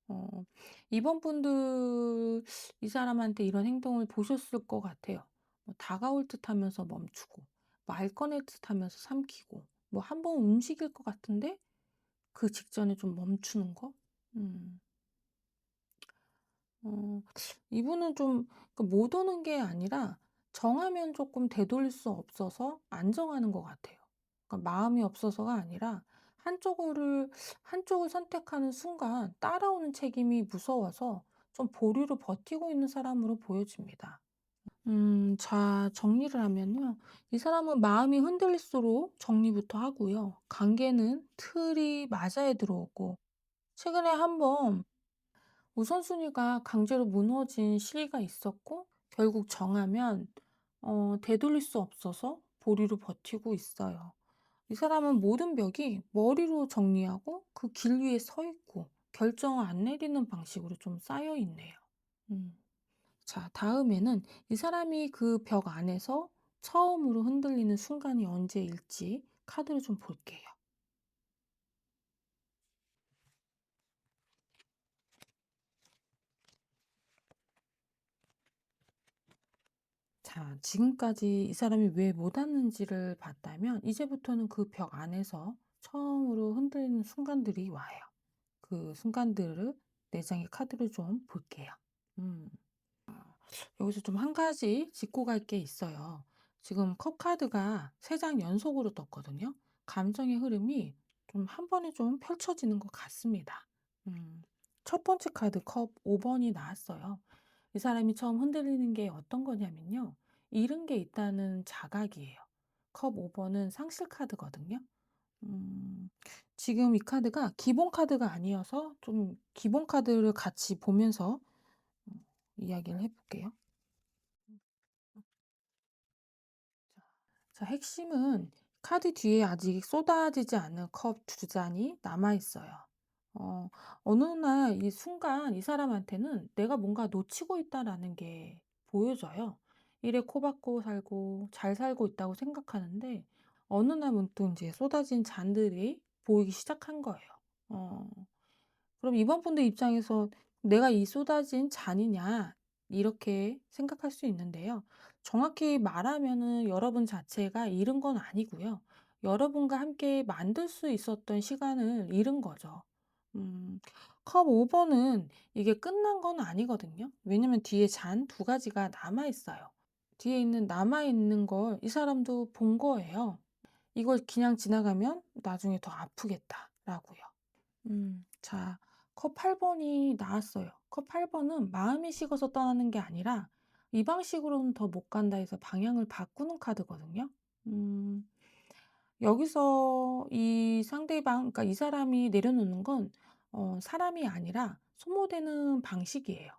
S1: 어 2번 분들 이 사람한테 이런 행동을 보셨을 것 같아요. 뭐 다가올 듯하면서 멈추고 말 꺼낼 듯하면서 삼키고 뭐 한번 움직일 것 같은데 그 직전에 좀 멈추는 거? 음. 어 이분은 좀 그 못 오는 게 아니라 정하면 조금 되돌릴 수 없어서 안정하는 것 같아요. 그러니까 마음이 없어서가 아니라 한쪽을 선택하는 순간 따라오는 책임이 무서워서 좀 보류로 버티고 있는 사람으로 보여집니다. 자, 정리를 하면요. 이 사람은 마음이 흔들릴수록 정리부터 하고요. 관계는 틀이 맞아야 들어오고 최근에 한번 우선순위가 강제로 무너진 시기가 있었고 결국 정하면 되돌릴 수 없어서 보류로 버티고 있어요. 이 사람은 모든 벽이 머리로 정리하고 그 길 위에 서 있고 결정을 안 내리는 방식으로 좀 쌓여 있네요. 음. 자, 다음에는 이 사람이 그 벽 안에서 처음으로 흔들리는 순간이 언제일지 카드를 좀 볼게요. 자, 지금까지 이 사람이 왜 못 왔는지를 봤다면 이제부터는 그 벽 안에서 처음으로 흔들리는 순간들이 와요. 그 순간들을 내 장의 카드로 좀 볼게요. 음. 여기서 좀 한 가지 짚고 갈 게 있어요. 지금 컵 카드가 3장 연속으로 떴거든요. 감정의 흐름이 좀 한 번에 좀 펼쳐지는 것 같습니다. 음. 첫 번째 카드 컵 5 번이 나왔어요. 이 사람이 처음 흔들리는 게 어떤 거냐면요. 잃은 게 있다는 자각이에요. 컵 5 번은 상실 카드거든요. 음. 지금 이 카드가 기본 카드가 아니어서 좀 기본 카드를 같이 보면서 이야기를 해 볼게요. 자, 핵심은 카드 뒤에 아직 쏟아지지 않은 컵 두 잔이 남아 있어요. 어, 어느 날 이 순간 이 사람한테는 내가 뭔가 놓치고 있다라는 게 보여져요. 일에 코박고 살고 잘 살고 있다고 생각하는데 어느 날 문득 이제 쏟아진 잔들이 보이기 시작한 거예요. 어, 그럼 이번 분들 입장에서 '내가 이 쏟아진 잔이냐.' 이렇게 생각할 수 있는데요. 정확히 말하면은 여러분 자체가 잃은 건 아니고요. 여러분과 함께 만들 수 있었던 시간을 잃은 거죠. 음, 컵 5번은 이게 끝난 건 아니거든요. 왜냐면 뒤에 잔 두 가지가 남아 있어요. 뒤에 있는 남아 있는 걸 이 사람도 본 거예요. 이걸 그냥 지나가면 나중에 더 아프겠다라고요. 자, 컵 8번이 나왔어요. 컵 8번은 마음이 식어서 떠나는 게 아니라 이 방식으로는 더 못 간다 해서 방향을 바꾸는 카드거든요. 음, 여기서 이 상대방, 그러니까 이 사람이 내려놓는 건 사람이 아니라 소모되는 방식이에요.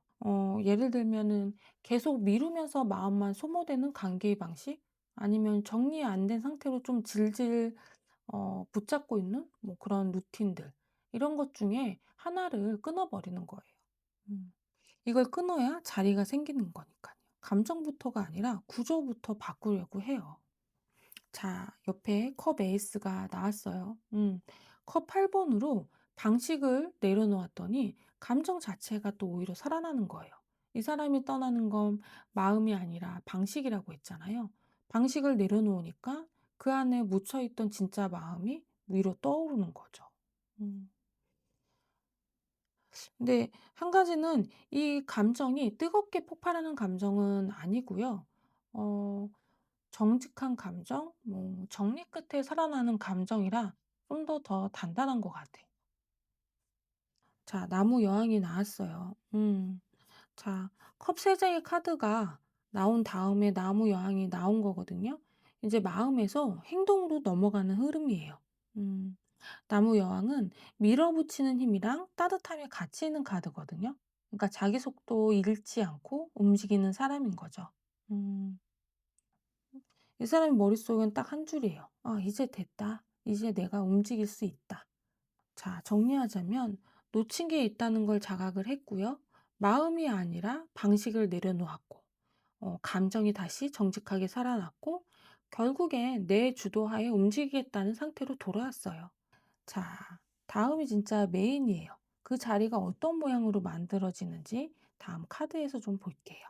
S1: 예를 들면은 계속 미루면서 마음만 소모되는 관계의 방식? 아니면 정리 안 된 상태로 좀 질질 붙잡고 있는 뭐 그런 루틴들 이런 것 중에 하나를 끊어 버리는 거예요. 음. 이걸 끊어야 자리가 생기는 거니까요. 감정부터가 아니라 구조부터 바꾸려고 해요. 자, 옆에 컵 에이스가 나왔어요. 컵 8번으로 방식을 내려놓았더니 감정 자체가 또 오히려 살아나는 거예요. 이 사람이 떠나는 건 마음이 아니라 방식이라고 했잖아요. 방식을 내려놓으니까 그 안에 묻혀있던 진짜 마음이 위로 떠오르는 거죠. 음. 근데 한 가지는 이 감정이 뜨겁게 폭발하는 감정은 아니고요. 어, 정직한 감정, 뭐 정리 끝에 살아나는 감정이라 좀 더 단단한 것 같아요. 자, 나무 여왕이 나왔어요. 자, 컵 세 장의 카드가 나온 다음에 나무 여왕이 나온 거거든요. 이제 마음에서 행동으로 넘어가는 흐름이에요. 음, 나무 여왕은 밀어붙이는 힘이랑 따뜻함이 같이 있는 카드거든요. 그러니까 자기 속도 잃지 않고 움직이는 사람인 거죠. 음. 이 사람의 머릿속엔 딱 한 줄이에요. '아 이제 됐다. 이제 내가 움직일 수 있다.' 자, 정리하자면 놓친 게 있다는 걸 자각을 했고요. 마음이 아니라 방식을 내려놓았고 감정이 다시 정직하게 살아났고 결국엔 내 주도하에 움직이겠다는 상태로 돌아왔어요. 자, 다음이 진짜 메인이에요. 그 자리가 어떤 모양으로 만들어지는지 다음 카드에서 좀 볼게요.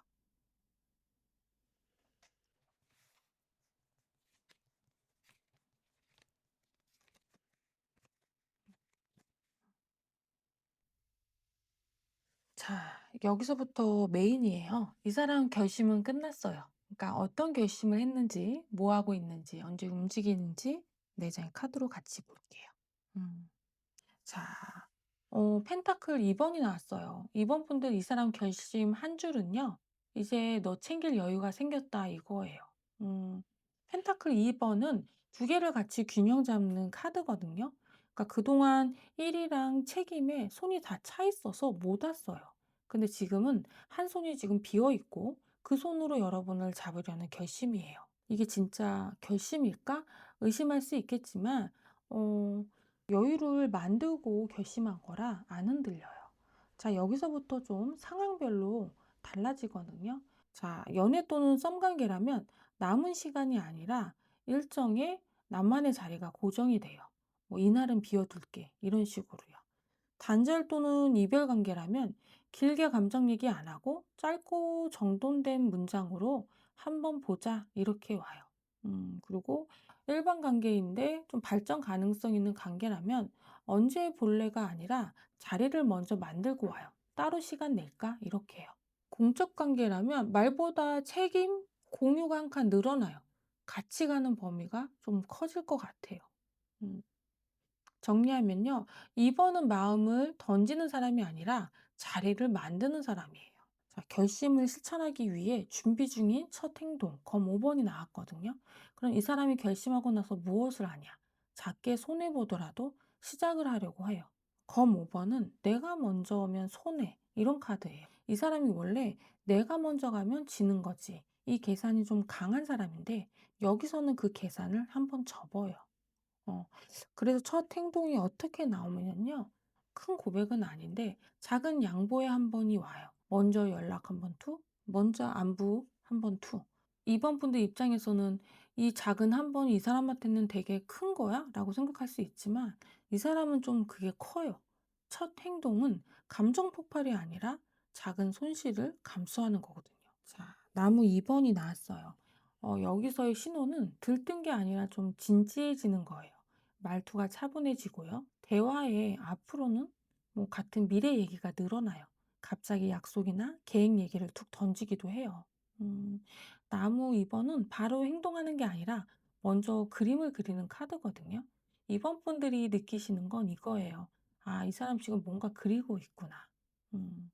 S1: 자, 여기서부터 메인이에요. 이 사람 결심은 끝났어요. 그러니까 어떤 결심을 했는지, 뭐 하고 있는지, 언제 움직이는지 네 장의 카드로 같이 볼게요. 음. 자, 펜타클 2번이 나왔어요. 2번 분들 이 사람 결심 한 줄은요. 이제 너 챙길 여유가 생겼다 이거예요. 음, 펜타클 2번은 두 개를 같이 균형 잡는 카드거든요. 그러니까 그동안 일이랑 책임에 손이 다 차 있어서 못 왔어요. 근데 지금은 한 손이 지금 비어 있고 그 손으로 여러분을 잡으려는 결심이에요. 이게 진짜 결심일까? 의심할 수 있겠지만, 어, 여유를 만들고 결심한 거라 안 흔들려요. 자, 여기서부터 좀 상황별로 달라지거든요. 자, 연애 또는 썸 관계라면 남은 시간이 아니라 일정의 나만의 자리가 고정이 돼요. 뭐 이날은 비워둘게 이런 식으로요. 단절 또는 이별 관계라면 길게 감정 얘기 안 하고 짧고 정돈된 문장으로 한번 보자 이렇게 와요. 그리고 일반 관계인데 좀 발전 가능성 있는 관계라면 언제 볼래가 아니라 자리를 먼저 만들고 와요. 따로 시간 낼까? 이렇게 해요. 공적 관계라면 말보다 책임, 공유가 한 칸 늘어나요. 같이 가는 범위가 좀 커질 것 같아요. 음. 정리하면요. 2번은 마음을 던지는 사람이 아니라 자리를 만드는 사람이에요. 자, 결심을 실천하기 위해 준비 중인 첫 행동, 검 5번이 나왔거든요. 그럼 이 사람이 결심하고 나서 무엇을 하냐? 작게 손해보더라도 시작을 하려고 해요. 검 5번은 내가 먼저 오면 손해, 이런 카드예요. 이 사람이 원래 내가 먼저 가면 지는 거지. 이 계산이 좀 강한 사람인데 여기서는 그 계산을 한번 접어요. 어, 그래서 첫 행동이 어떻게 나오면요. 큰 고백은 아닌데 작은 양보의 한 번이 와요. 먼저 연락 한 번 투, 먼저 안부 한 번 투. 이번 분들 입장에서는 이 작은 한 번이 이 사람한테는 되게 큰 거야? 라고 생각할 수 있지만 이 사람은 좀 그게 커요. 첫 행동은 감정 폭발이 아니라 작은 손실을 감수하는 거거든요. 자, 나무 2번이 나왔어요. 여기서의 신호는 들뜬 게 아니라 좀 진지해지는 거예요. 말투가 차분해지고요. 대화에 앞으로는 뭐 같은 미래 얘기가 늘어나요. 갑자기 약속이나 계획 얘기를 툭 던지기도 해요. 음, 나무 2번은 바로 행동하는 게 아니라 먼저 그림을 그리는 카드거든요. 2번 분들이 느끼시는 건 이거예요. 아, 이 사람 지금 뭔가 그리고 있구나. 음.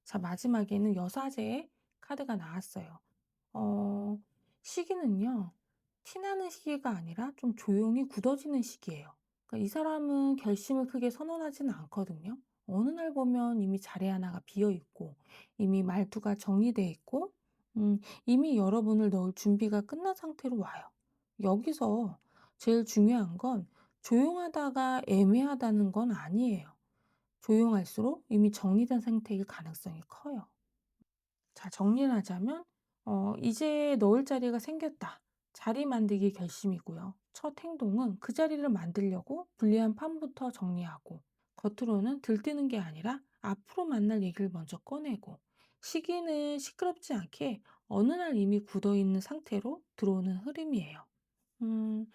S1: 자, 마지막에는 여사제의 카드가 나왔어요. 어, 시기는요, 티나는 시기가 아니라 좀 조용히 굳어지는 시기예요. 그러니까 이 사람은 결심을 크게 선언하지는 않거든요. 어느 날 보면 이미 자리 하나가 비어 있고, 이미 말투가 정리돼 있고, 이미 여러분을 넣을 준비가 끝난 상태로 와요. 여기서 제일 중요한 건 조용하다가 애매하다는 건 아니에요. 조용할수록 이미 정리된 상태일 가능성이 커요. 자, 정리를 하자면, 이제 넣을 자리가 생겼다. 자리 만들기 결심이고요. 첫 행동은 그 자리를 만들려고 불리한 판부터 정리하고, 겉으로는 들뜨는 게 아니라 앞으로 만날 얘기를 먼저 꺼내고, 시기는 시끄럽지 않게 어느 날 이미 굳어 있는 상태로 들어오는 흐름이에요. 음,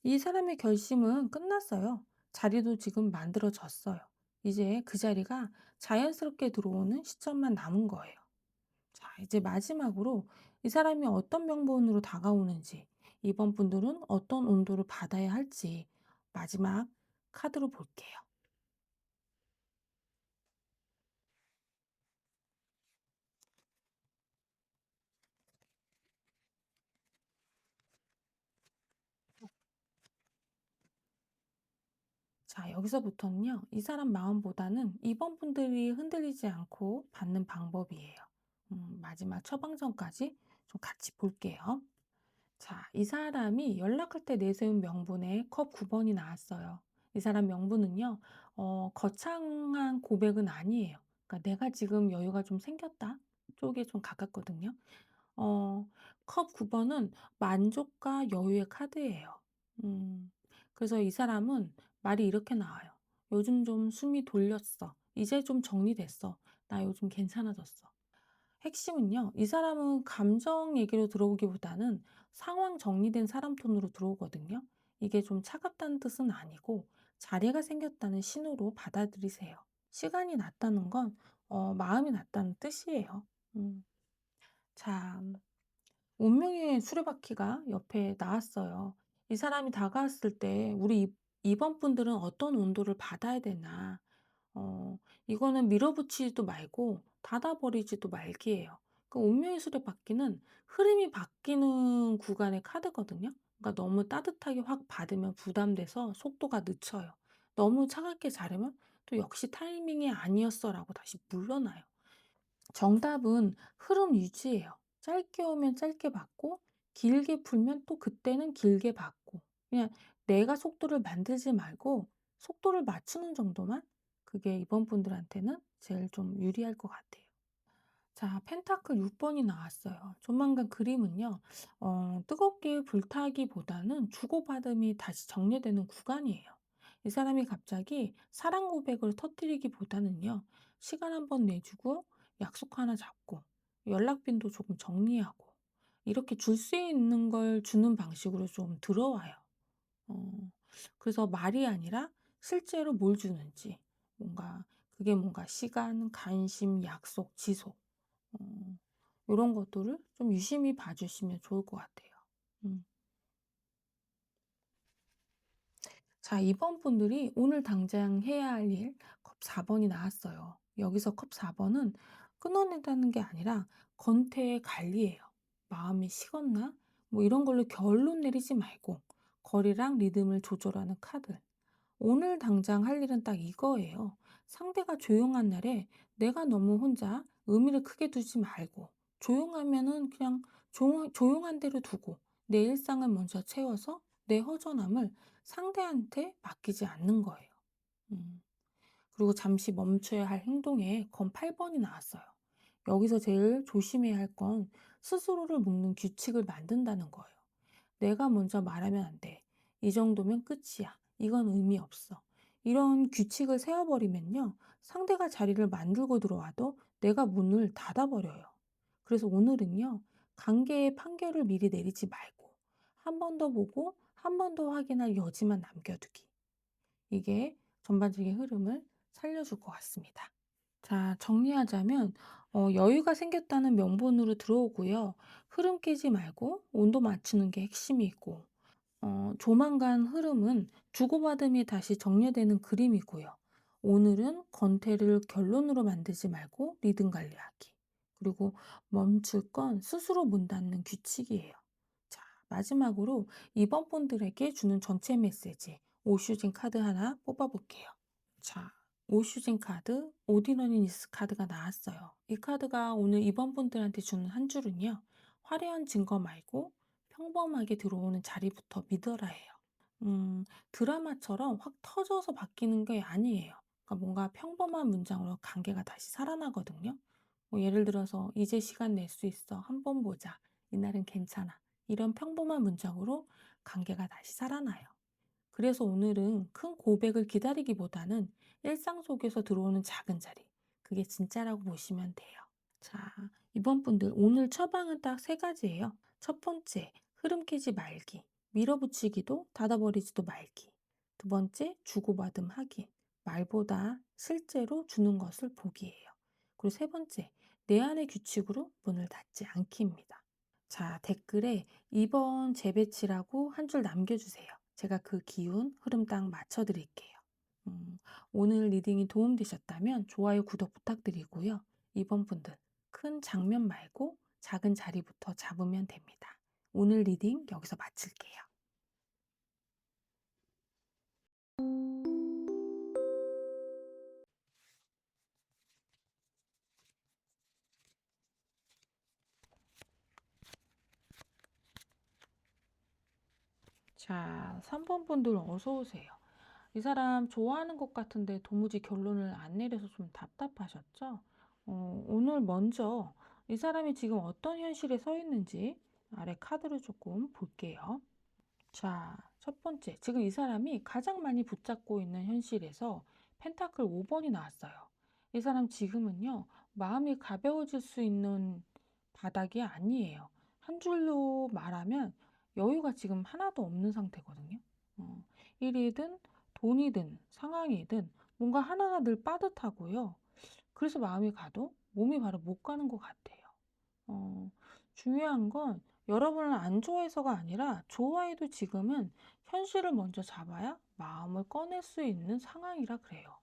S1: 이 사람의 결심은 끝났어요. 자리도 지금 만들어졌어요. 이제 그 자리가 자연스럽게 들어오는 시점만 남은 거예요. 자, 이제 마지막으로 이 사람이 어떤 명분으로 다가오는지, 이번 분들은 어떤 온도를 받아야 할지, 마지막 카드로 볼게요. 자, 여기서부터는요, 이 사람 마음보다는 이번 분들이 흔들리지 않고 받는 방법이에요. 마지막 처방전까지 좀 같이 볼게요. 자, 이 사람이 연락할 때 내세운 명분에 컵 9번이 나왔어요. 이 사람 명분은요, 거창한 고백은 아니에요. 그러니까 내가 지금 여유가 좀 생겼다 쪽에 좀 가깝거든요. 어, 컵 9번은 만족과 여유의 카드예요. 음, 그래서 이 사람은 말이 이렇게 나와요. 요즘 좀 숨이 돌렸어. 이제 좀 정리됐어. 나 요즘 괜찮아졌어. 핵심은요. 이 사람은 감정 얘기로 들어오기보다는 상황 정리된 사람 톤으로 들어오거든요. 이게 좀 차갑다는 뜻은 아니고 자리가 생겼다는 신호로 받아들이세요. 시간이 났다는 건 마음이 났다는 뜻이에요. 음. 자, 운명의 수레바퀴가 옆에 나왔어요. 이 사람이 다가왔을 때 우리 이번 분들은 어떤 온도를 받아야 되나. 이거는 밀어붙이지도 말고 닫아버리지도 말기예요. 그 운명의 수레바퀴는 흐름이 바뀌는 구간의 카드거든요. 그러니까 너무 따뜻하게 확 받으면 부담돼서 속도가 늦춰요. 너무 차갑게 자르면 또 역시 타이밍이 아니었어라고 다시 물러나요. 정답은 흐름 유지예요. 짧게 오면 짧게 받고 길게 풀면 또 그때는 길게 받고 그냥 내가 속도를 만들지 말고 속도를 맞추는 정도만 그게 이번 분들한테는 제일 좀 유리할 것 같아요. 자, 펜타클 6번이 나왔어요. 조만간 그림은요, 뜨겁게 불타기보다는 주고받음이 다시 정리되는 구간이에요. 이 사람이 갑자기 사랑 고백을 터뜨리기보다는요, 시간 한번 내주고, 약속 하나 잡고, 연락 빈도 조금 정리하고, 이렇게 줄 수 있는 걸 주는 방식으로 좀 들어와요. 어, 그래서 말이 아니라 실제로 뭘 주는지, 그게 뭔가 시간, 관심, 약속, 지속. 어 요런 것들을 좀 유심히 봐 주시면 좋을 것 같아요. 음. 자, 이번 분들이 오늘 당장 해야 할 일 컵 4 번이 나왔어요. 여기서 컵 4 번은 끊어낸다는 게 아니라 건태의 관리예요. 마음이 식었나? 뭐 이런 걸로 결론 내리지 말고 거리랑 리듬을 조절하는 카드. 오늘 당장 할 일은 딱 이거예요. 상대가 조용한 날에 내가 너무 혼자 의미를 크게 두지 말고 조용하면은 그냥 조용한 대로 두고 내 일상을 먼저 채워서 내 허전함을 상대한테 맡기지 않는 거예요. 음. 그리고 잠시 멈춰야 할 행동에 건 8번이 나왔어요. 여기서 제일 조심해야 할 건 스스로를 묶는 규칙을 만든다는 거예요. 내가 먼저 말하면 안 돼. 이 정도면 끝이야. 이건 의미 없어. 이런 규칙을 세워버리면요. 상대가 자리를 만들고 들어와도 내가 문을 닫아버려요. 그래서 오늘은요. 관계의 판결을 미리 내리지 말고 한 번 더 보고 한 번 더 확인할 여지만 남겨두기. 이게 전반적인 흐름을 살려줄 것 같습니다. 자, 정리하자면 여유가 생겼다는 명분으로 들어오고요. 흐름 깨지 말고 온도 맞추는 게 핵심이고 조만간 흐름은 주고받음이 다시 정리되는 그림이고요. 오늘은 권태를 결론으로 만들지 말고 리듬 관리하기. 그리고 멈출 건 스스로 문 닫는 규칙이에요. 자, 마지막으로 이번 분들에게 주는 전체 메시지 오슈진 카드 하나 뽑아볼게요. 자, 오슈진 카드, 오디너니니스 카드가 나왔어요. 이 카드가 오늘 이번 분들한테 주는 한 줄은요. 화려한 증거 말고 평범하게 들어오는 자리부터 믿어라예요. 드라마처럼 확 터져서 바뀌는 게 아니에요. 그러니까 뭔가 평범한 문장으로 관계가 다시 살아나거든요. 뭐 예를 들어서 이제 시간 낼 수 있어. 한 번 보자. 이날은 괜찮아. 이런 평범한 문장으로 관계가 다시 살아나요. 그래서 오늘은 큰 고백을 기다리기보다는 일상 속에서 들어오는 작은 자리. 그게 진짜라고 보시면 돼요. 자, 이번 분들 오늘 처방은 딱 세 가지예요. 첫 번째, 흐름 깨지 말기. 밀어붙이기도 닫아버리지도 말기. 두 번째, 주고받음 하기. 말보다 실제로 주는 것을 보기예요. 그리고 세 번째, 내 안의 규칙으로 문을 닫지 않기입니다. 자, 댓글에 2번 재배치라고 한 줄 남겨주세요. 제가 그 기운, 흐름 딱 맞춰드릴게요. 음, 오늘 리딩이 도움되셨다면 좋아요, 구독 부탁드리고요. 2번 분들, 큰 장면 말고 작은 자리부터 잡으면 됩니다. 오늘 리딩 여기서 마칠게요. 자, 3번 분들 어서 오세요. 이 사람 좋아하는 것 같은데 도무지 결론을 안 내려서 좀 답답하셨죠? 오늘 먼저 이 사람이 지금 어떤 현실에 서 있는지 아래 카드를 조금 볼게요. 자, 첫 번째. 지금 이 사람이 가장 많이 붙잡고 있는 현실에서 펜타클 5번이 나왔어요. 이 사람 지금은요, 마음이 가벼워질 수 있는 바닥이 아니에요. 한 줄로 말하면 여유가 지금 하나도 없는 상태거든요. 일이든 돈이든 상황이든 뭔가 하나가 늘 빠듯하고요. 그래서 마음이 가도 몸이 바로 못 가는 것 같아요. 어, 중요한 건 여러분을 안 좋아해서가 아니라 좋아해도 지금은 현실을 먼저 잡아야 마음을 꺼낼 수 있는 상황이라 그래요.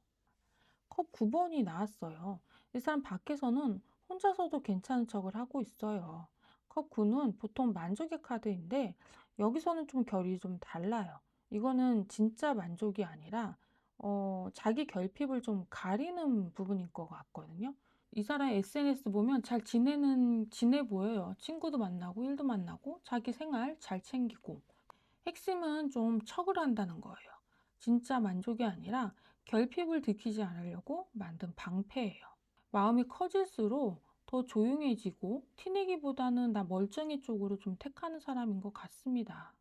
S1: 컵 9번이 나왔어요. 이 사람 밖에서는 혼자서도 괜찮은 척을 하고 있어요. 컵 9는 보통 만족의 카드인데 여기서는 좀 결이 좀 달라요. 이거는 진짜 만족이 아니라 자기 결핍을 좀 가리는 부분인 것 같거든요. 이 사람 SNS 보면 잘 지내 보여요. 친구도 만나고 일도 만나고 자기 생활 잘 챙기고. 핵심은 좀 척을 한다는 거예요. 진짜 만족이 아니라 결핍을 들키지 않으려고 만든 방패예요. 마음이 커질수록 더 조용해지고 티내기보다는 나 멀쩡해 쪽으로 좀 택하는 사람인 것 같습니다.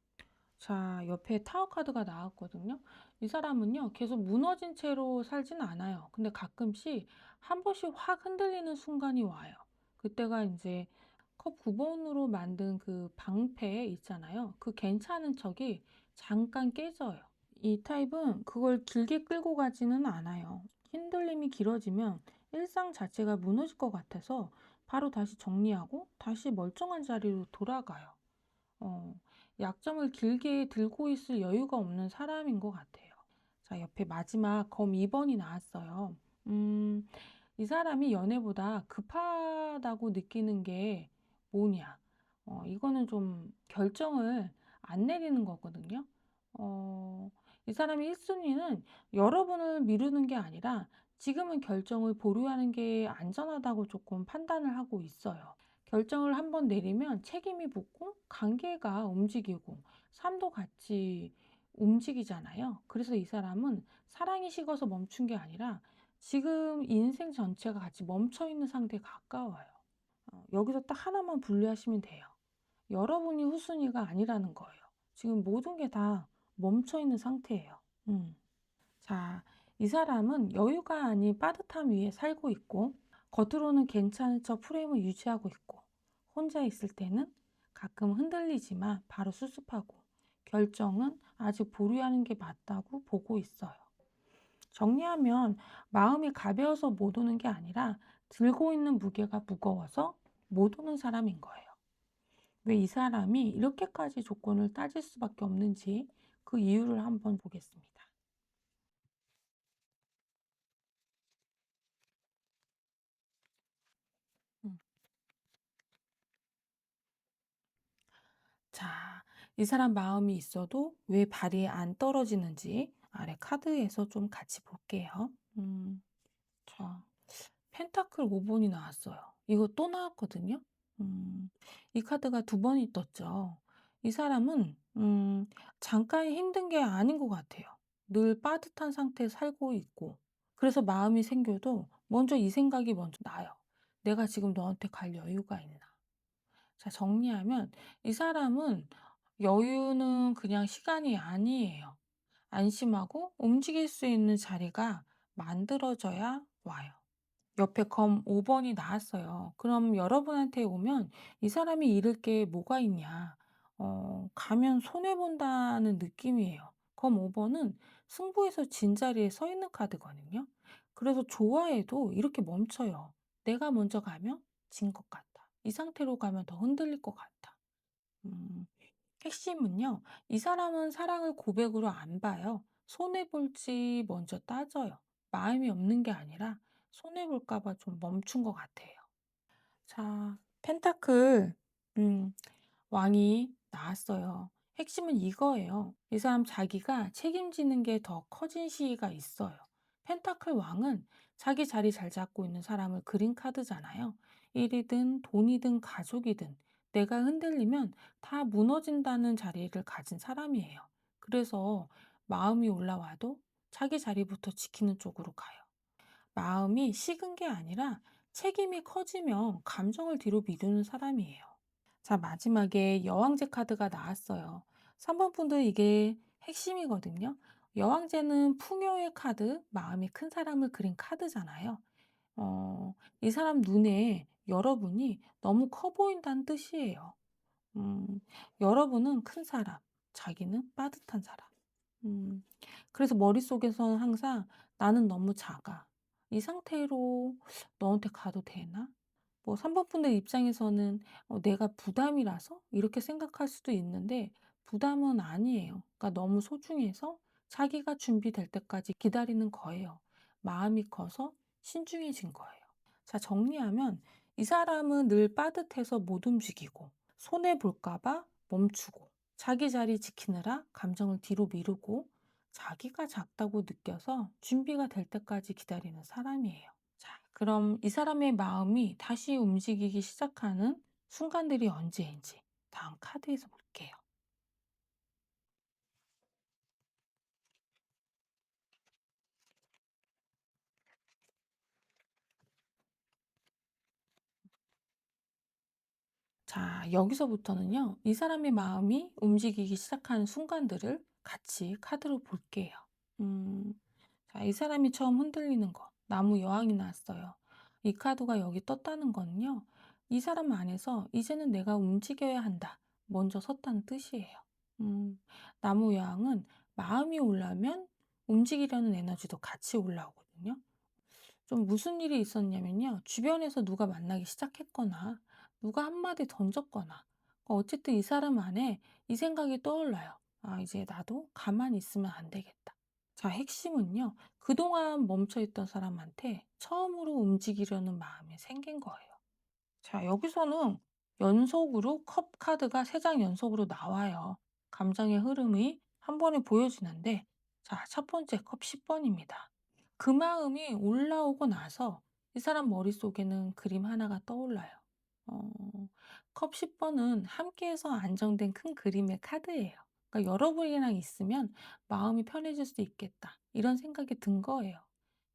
S1: 자, 옆에 타워 카드가 나왔거든요. 이 사람은요, 계속 무너진 채로 살진 않아요. 근데 가끔씩 한 번씩 확 흔들리는 순간이 와요. 그때가 이제 컵 9번으로 만든 그 방패 있잖아요. 그 괜찮은 척이 잠깐 깨져요. 이 타입은 그걸 길게 끌고 가지는 않아요. 흔들림이 길어지면 일상 자체가 무너질 것 같아서 바로 다시 정리하고 다시 멀쩡한 자리로 돌아가요. 어, 약점을 길게 들고 있을 여유가 없는 사람인 것 같아요. 자, 옆에 마지막 검 2번이 나왔어요. 음, 이 사람이 연애보다 급하다고 느끼는 게 뭐냐? 이거는 좀 결정을 안 내리는 거거든요. 이 사람의 1순위는 여러분을 미루는 게 아니라 지금은 결정을 보류하는 게 안전하다고 조금 판단을 하고 있어요. 결정을 한번 내리면 책임이 붙고 관계가 움직이고 삶도 같이 움직이잖아요. 그래서 이 사람은 사랑이 식어서 멈춘 게 아니라 지금 인생 전체가 같이 멈춰 있는 상태에 가까워요. 여기서 딱 하나만 분류하시면 돼요. 여러분이 후순위가 아니라는 거예요. 지금 모든 게 다 멈춰 있는 상태예요. 자, 이 사람은 여유가 아닌 빠듯함 위에 살고 있고 겉으로는 괜찮은 척 프레임을 유지하고 있고 혼자 있을 때는 가끔 흔들리지만 바로 수습하고 결정은 아직 보류하는 게 맞다고 보고 있어요. 정리하면 마음이 가벼워서 못 오는 게 아니라 들고 있는 무게가 무거워서 못 오는 사람인 거예요. 왜 이 사람이 이렇게까지 조건을 따질 수밖에 없는지 그 이유를 한번 보겠습니다. 음. 자, 이 사람 마음이 있어도 왜 발이 안 떨어지는지 아래 카드에서 좀 같이 볼게요. 자, 펜타클 5번이 나왔어요. 이거 또 나왔거든요. 음, 이 카드가 두 번이 떴죠. 이 사람은 잠깐 힘든 게 아닌 것 같아요. 늘 빠듯한 상태에 살고 있고 그래서 마음이 생겨도 먼저 이 생각이 먼저 나요. 내가 지금 너한테 갈 여유가 있나? 자, 정리하면 이 사람은 여유는 그냥 시간이 아니에요. 안심하고 움직일 수 있는 자리가 만들어져야 와요. 옆에 검 5번이 나왔어요. 그럼 여러분한테 오면 이 사람이 잃을 게 뭐가 있냐? 가면 손해본다는 느낌이에요. 검 5번은 승부에서 진 자리에 서 있는 카드거든요. 그래서 좋아해도 이렇게 멈춰요. 내가 먼저 가면 진 것 같다. 이 상태로 가면 더 흔들릴 것 같다. 음, 핵심은요, 이 사람은 사랑을 고백으로 안 봐요. 손해볼지 먼저 따져요. 마음이 없는 게 아니라 손해볼까 봐 좀 멈춘 것 같아요. 자, 펜타클, 음, 왕이 나왔어요. 핵심은 이거예요. 이 사람 자기가 책임지는 게 더 커진 시기가 있어요. 펜타클 왕은 자기 자리 잘 잡고 있는 사람을 그린 카드잖아요. 일이든 돈이든 가족이든 내가 흔들리면 다 무너진다는 자리를 가진 사람이에요. 그래서 마음이 올라와도 자기 자리부터 지키는 쪽으로 가요. 마음이 식은 게 아니라 책임이 커지면 감정을 뒤로 미루는 사람이에요. 자, 마지막에 여왕제 카드가 나왔어요. 3번 분들 이게 핵심이거든요. 여왕제는 풍요의 카드, 마음이 큰 사람을 그린 카드잖아요. 이 사람 눈에 여러분이 너무 커 보인다는 뜻이에요. 음, 여러분은 큰 사람, 자기는 빠듯한 사람. 음, 그래서 머릿속에서는 항상 나는 너무 작아. 이 상태로 너한테 가도 되나? 뭐 3번 분들 입장에서는 내가 부담이라서 이렇게 생각할 수도 있는데 부담은 아니에요. 그러니까 너무 소중해서 자기가 준비될 때까지 기다리는 거예요. 마음이 커서 신중해진 거예요. 자, 정리하면 이 사람은 늘 빠듯해서 못 움직이고 손해 볼까 봐 멈추고 자기 자리 지키느라 감정을 뒤로 미루고 자기가 작다고 느껴서 준비가 될 때까지 기다리는 사람이에요. 자, 그럼 이 사람의 마음이 다시 움직이기 시작하는 순간들이 언제인지 다음 카드에서 볼게요. 자, 여기서부터는요, 이 사람의 마음이 움직이기 시작하는 순간들을 같이 카드로 볼게요. 음, 자, 이 사람이 처음 흔들리는 거, 나무 여왕이 나왔어요. 이 카드가 여기 떴다는 거는요, 이 사람 안에서 이제는 내가 움직여야 한다. 먼저 섰다는 뜻이에요. 음, 나무 여왕은 마음이 올라면 움직이려는 에너지도 같이 올라오거든요. 좀 무슨 일이 있었냐면요. 주변에서 누가 만나기 시작했거나, 누가 한마디 던졌거나, 어쨌든 이 사람 안에 이 생각이 떠올라요. 아, 이제 나도 가만히 있으면 안 되겠다. 자, 핵심은요. 그동안 멈춰있던 사람한테 처음으로 움직이려는 마음이 생긴 거예요. 자, 여기서는 연속으로 컵 카드가 3장 연속으로 나와요. 감정의 흐름이 한 번에 보여지는데, 자, 첫 번째 컵 10번입니다. 그 마음이 올라오고 나서 이 사람 머릿속에는 그림 하나가 떠올라요. 어, 컵 10번은 함께해서 안정된 큰 그림의 카드예요. 그러니까 여러분이랑 있으면 마음이 편해질 수 있겠다. 이런 생각이 든 거예요.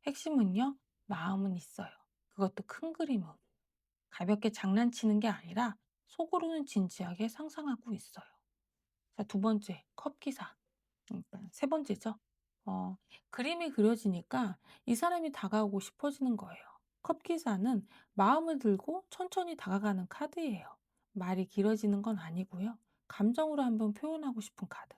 S1: 핵심은요, 마음은 있어요. 그것도 큰 그림으로. 가볍게 장난치는 게 아니라 속으로는 진지하게 상상하고 있어요. 자, 두 번째, 컵 기사. 그러니까 세 번째죠. 어, 그림이 그려지니까 이 사람이 다가오고 싶어지는 거예요. 컵 기사는 마음을 들고 천천히 다가가는 카드예요. 말이 길어지는 건 아니고요. 감정으로 한번 표현하고 싶은 카드.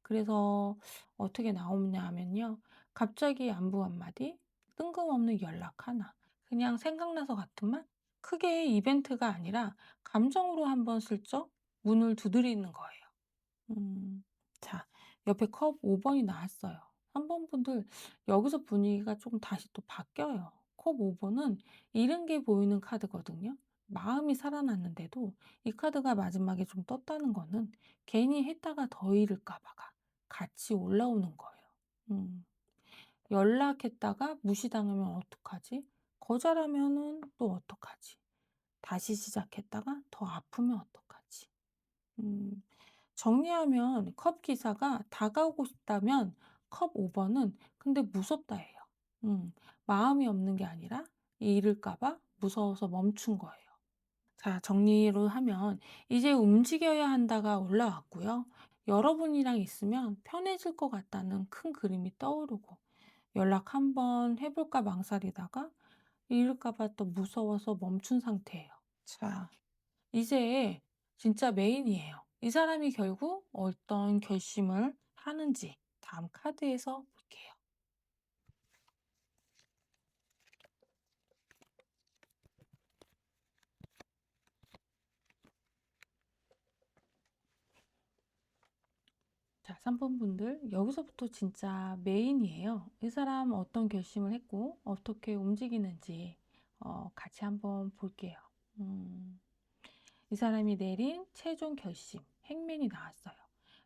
S1: 그래서 어떻게 나오냐 하면요. 갑자기 안부 한마디, 뜬금없는 연락 하나, 그냥 생각나서 같은 말? 크게 이벤트가 아니라 감정으로 한번 슬쩍 문을 두드리는 거예요. 음. 자, 옆에 컵 5 번이 나왔어요. 3번 분들 여기서 분위기가 좀 다시 또 바뀌어요. 컵 5 번은 잃은 게 보이는 카드거든요. 마음이 살아났는데도 이 카드가 마지막에 좀 떴다는 거는 괜히 했다가 더 잃을까 봐가 같이 올라오는 거예요. 음. 연락했다가 무시당하면 어떡하지? 거절하면은 또 어떡하지? 다시 시작했다가 더 아프면 어떡하지? 음. 정리하면 컵 기사가 다가오고 싶다면 컵 5 번은 근데 무섭다예요. 음. 마음이 없는 게 아니라 잃을까 봐 무서워서 멈춘 거예요. 자, 정리를 하면 이제 움직여야 한다가 올라왔고요. 여러분이랑 있으면 편해질 것 같다는 큰 그림이 떠오르고 연락 한번 해 볼까 망설이다가 잃을까 봐 또 무서워서 멈춘 상태예요. 자, 이제 진짜 메인이에요. 이 사람이 결국 어떤 결심을 하는지 다음 카드에서 볼게요. 자, 3번 분들 여기서부터 진짜 메인이에요. 이 사람 어떤 결심을 했고 어떻게 움직이는지 같이 한번 볼게요. 음. 이 사람이 내린 최종 결심, 행맨이 나왔어요.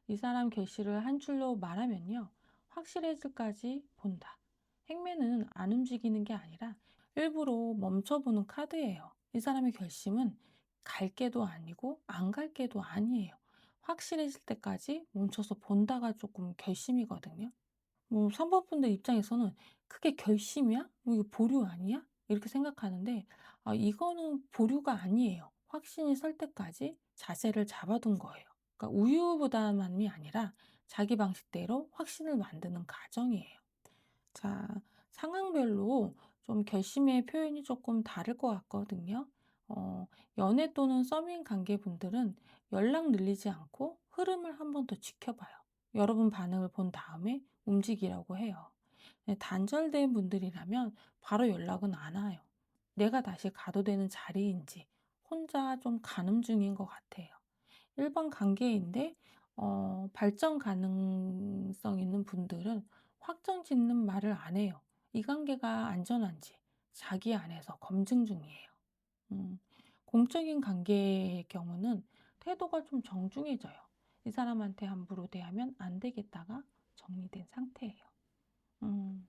S1: 이 사람 결실을 한 줄로 말하면요. 확실해질까지 본다. 행맨은 안 움직이는 게 아니라 일부러 멈춰보는 카드예요. 이 사람의 결심은 갈 게도 아니고 안 갈 게도 아니에요. 확실해질 때까지 멈춰서 본다가 조금 결심이거든요. 뭐 3번 분들 입장에서는 '그게 결심이야? 뭐 이거 보류 아니야?' 이렇게 생각하는데 이거는 보류가 아니에요. 확신이 설 때까지 자세를 잡아둔 거예요. 그러니까 우유부단함이 아니라 자기 방식대로 확신을 만드는 과정이에요. 자, 상황별로 좀 결심의 표현이 조금 다를 것 같거든요. 어, 연애 또는 서밍 관계분들은 연락 늘리지 않고 흐름을 한 번 더 지켜봐요. 여러분 반응을 본 다음에 움직이라고 해요. 네, 단절된 분들이라면 바로 연락은 안 와요. 내가 다시 가도 되는 자리인지 혼자 좀 가늠 중인 것 같아요. 일반 관계인데 발전 가능성 있는 분들은 확정 짓는 말을 안 해요. 이 관계가 안전한지 자기 안에서 검증 중이에요. 음. 공적인 관계의 경우는 태도가 좀 정중해져요. 이 사람한테 함부로 대하면 안 되겠다가 정리된 상태예요. 음.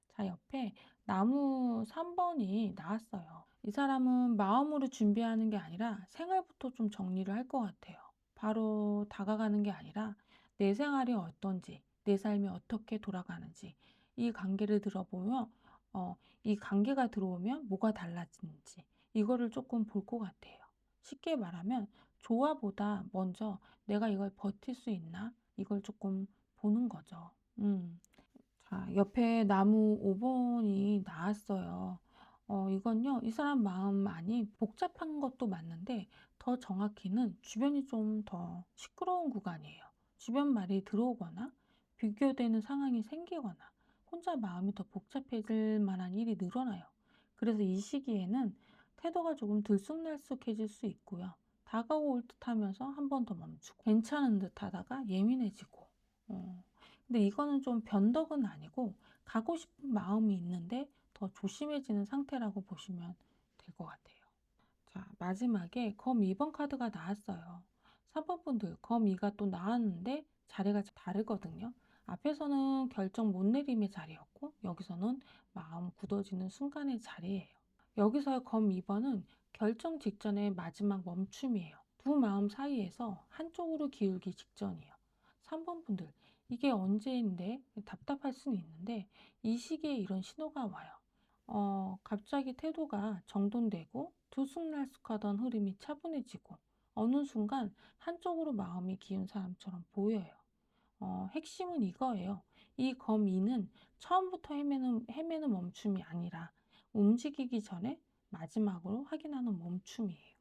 S1: 자, 옆에 나무 3 번이 나왔어요. 이 사람은 마음으로 준비하는 게 아니라 생활부터 좀 정리를 할 것 같아요. 바로 다가가는 게 아니라 내 생활이 어떤지, 내 삶이 어떻게 돌아가는지, 이 관계를 들어보면, 이 관계가 들어오면 뭐가 달라지는지, 이거를 조금 볼 것 같아요. 쉽게 말하면, 조화보다 먼저 내가 이걸 버틸 수 있나? 이걸 조금 보는 거죠. 자, 옆에 나무 5 번이 나왔어요. 이건요. 이 사람 마음 안이 복잡한 것도 맞는데 더 정확히는 주변이 좀 더 시끄러운 구간이에요. 주변 말이 들어오거나 비교되는 상황이 생기거나 혼자 마음이 더 복잡해질 만한 일이 늘어나요. 그래서 이 시기에는 태도가 조금 들쑥날쑥해질 수 있고요. 다가올 듯하면서 한 번 더 멈추고 괜찮은 듯하다가 예민해지고 근데 이거는 좀 변덕은 아니고 가고 싶은 마음이 있는데 더 조심해지는 상태라고 보시면 될 것 같아요. 자, 마지막에 검 2번 카드가 나왔어요. 3번 분들 검 2가 또 나왔는데 자리가 다르거든요. 앞에서는 결정 못 내림의 자리였고 여기서는 마음 굳어지는 순간의 자리예요. 여기서 검 2번은 결정 직전의 마지막 멈춤이에요. 두 마음 사이에서 한쪽으로 기울기 직전이에요. 3번 분들, 이게 언제인데 답답할 수는 있는데 이 시기에 이런 신호가 와요. 갑자기 태도가 정돈되고 들쑥날쑥하던 흐름이 차분해지고 어느 순간 한쪽으로 마음이 기운 사람처럼 보여요. 핵심은 이거예요. 이 검이는 처음부터 헤매는 멈춤이 아니라 움직이기 전에 마지막으로 확인하는 멈춤이에요.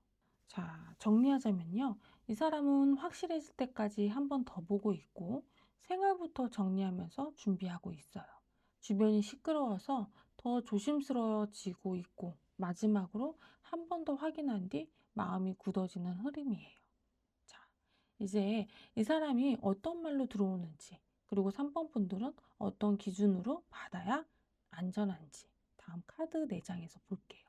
S1: 자, 정리하자면요. 이 사람은 확실해질 때까지 한 번 더 보고 있고, 생활부터 정리하면서 준비하고 있어요. 주변이 시끄러워서 더 조심스러워지고 있고, 마지막으로 한 번 더 확인한 뒤 마음이 굳어지는 흐름이에요. 자, 이제 이 사람이 어떤 말로 들어오는지, 그리고 3번 분들은 어떤 기준으로 받아야 안전한지, 다음 카드 4장에서 볼게요.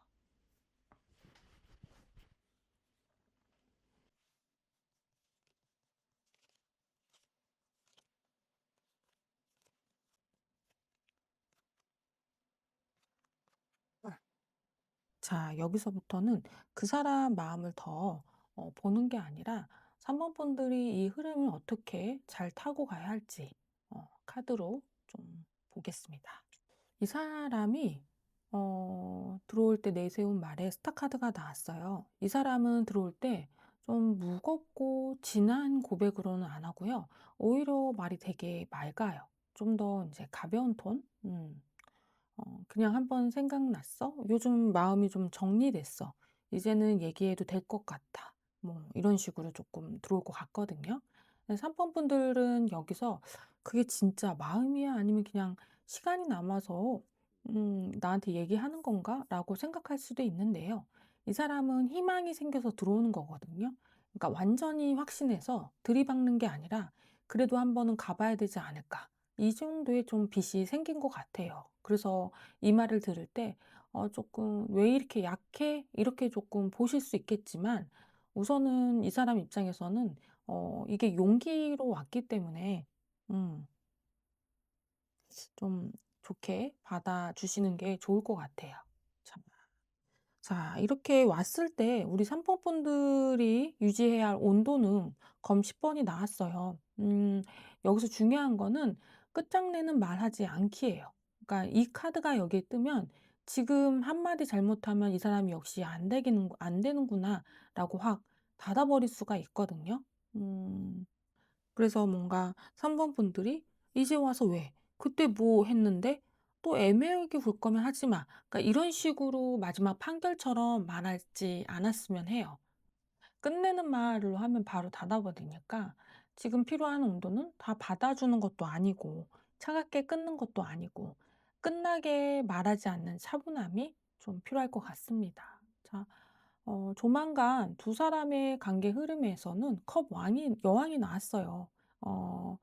S1: 자, 여기서부터는 그 사람 마음을 더 보는 게 아니라 3번 분들이 이 흐름을 어떻게 잘 타고 가야 할지 카드로 좀 보겠습니다. 이 사람이 들어올 때 내세운 말에 스타 카드가 나왔어요. 이 사람은 들어올 때 좀 무겁고 진한 고백으로는 안 하고요. 오히려 말이 되게 맑아요. 좀 더 이제 가벼운 톤? 그냥 한번 생각났어? 요즘 마음이 좀 정리됐어. 이제는 얘기해도 될 것 같아. 뭐 이런 식으로 조금 들어올 것 같거든요. 3번 분들은 여기서 그게 진짜 마음이야? 아니면 그냥 시간이 남아서 나한테 얘기하는 건가? 라고 생각할 수도 있는데요. 이 사람은 희망이 생겨서 들어오는 거거든요. 그러니까 완전히 확신해서 들이박는 게 아니라 그래도 한 번은 가봐야 되지 않을까. 이 정도의 좀 빛이 생긴 것 같아요. 그래서 이 말을 들을 때 조금 '왜 이렇게 약해?' 이렇게 조금 보실 수 있겠지만 우선은 이 사람 입장에서는 이게 용기로 왔기 때문에 음 좀 좋게 받아주시는 게 좋을 것 같아요. 참. 자, 이렇게 왔을 때 우리 3번 분들이 유지해야 할 온도는 검 10 번이 나왔어요. 여기서 중요한 거는 끝장내는 말하지 않기예요. 그러니까 이 카드가 여기에 뜨면 지금 한마디 잘못하면 '이 사람이 역시 안 되는구나.'라고 확 닫아 버릴 수가 있거든요. 음. 그래서 뭔가 3번 분들이 "이제 와서 왜? 그때 뭐 했는데? 또 애매하게 굴 거면 하지 마." 그러니까 이런 식으로 마지막 판결처럼 말하지 않았으면 해요. 끝내는 말로 하면 바로 닫아버리니까 지금 필요한 온도는 다 받아주는 것도 아니고 차갑게 끊는 것도 아니고 끝나게 말하지 않는 차분함이 좀 필요할 것 같습니다. 자, 조만간 두 사람의 관계 흐름에서는 컵 왕이 여왕이 나왔어요. 어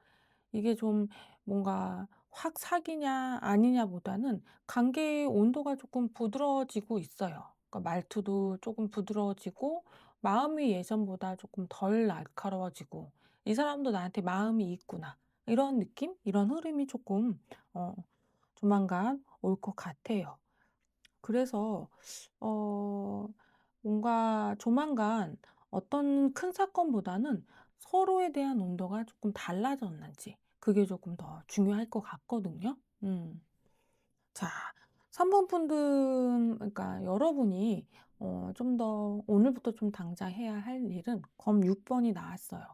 S1: 이게 좀 뭔가 확 사귀냐 아니냐보다는 관계의 온도가 조금 부드러워지고 있어요. 그러니까 말투도 조금 부드러워지고 마음이 예전보다 조금 덜 날카로워지고 '이 사람도 나한테 마음이 있구나.' 이런 느낌? 이런 흐름이 조금 어 조만간 올 것 같아요. 그래서 어 뭔가 조만간 어떤 큰 사건보다는 서로에 대한 온도가 조금 달라졌는지 그게 조금 더 중요할 것 같거든요. 음. 자, 3번 분들 그러니까 여러분이 좀 더 오늘부터 좀 당장 해야 할 일은 검 6 번이 나왔어요.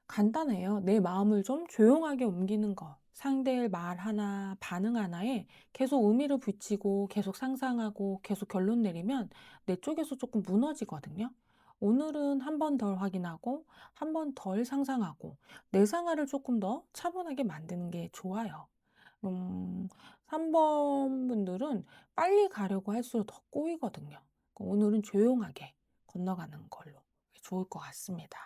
S1: 간단해요. 내 마음을 좀 조용하게 옮기는 거. 상대의 말 하나, 반응 하나에 계속 의미를 붙이고 계속 상상하고 계속 결론 내리면 내 쪽에서 조금 무너지거든요. 오늘은 한 번 덜 확인하고 한 번 덜 상상하고 내 상황을 조금 더 차분하게 만드는 게 좋아요. 3번 분들은 빨리 가려고 할수록 더 꼬이거든요. 오늘은 조용하게 건너가는 걸로 좋을 것 같습니다.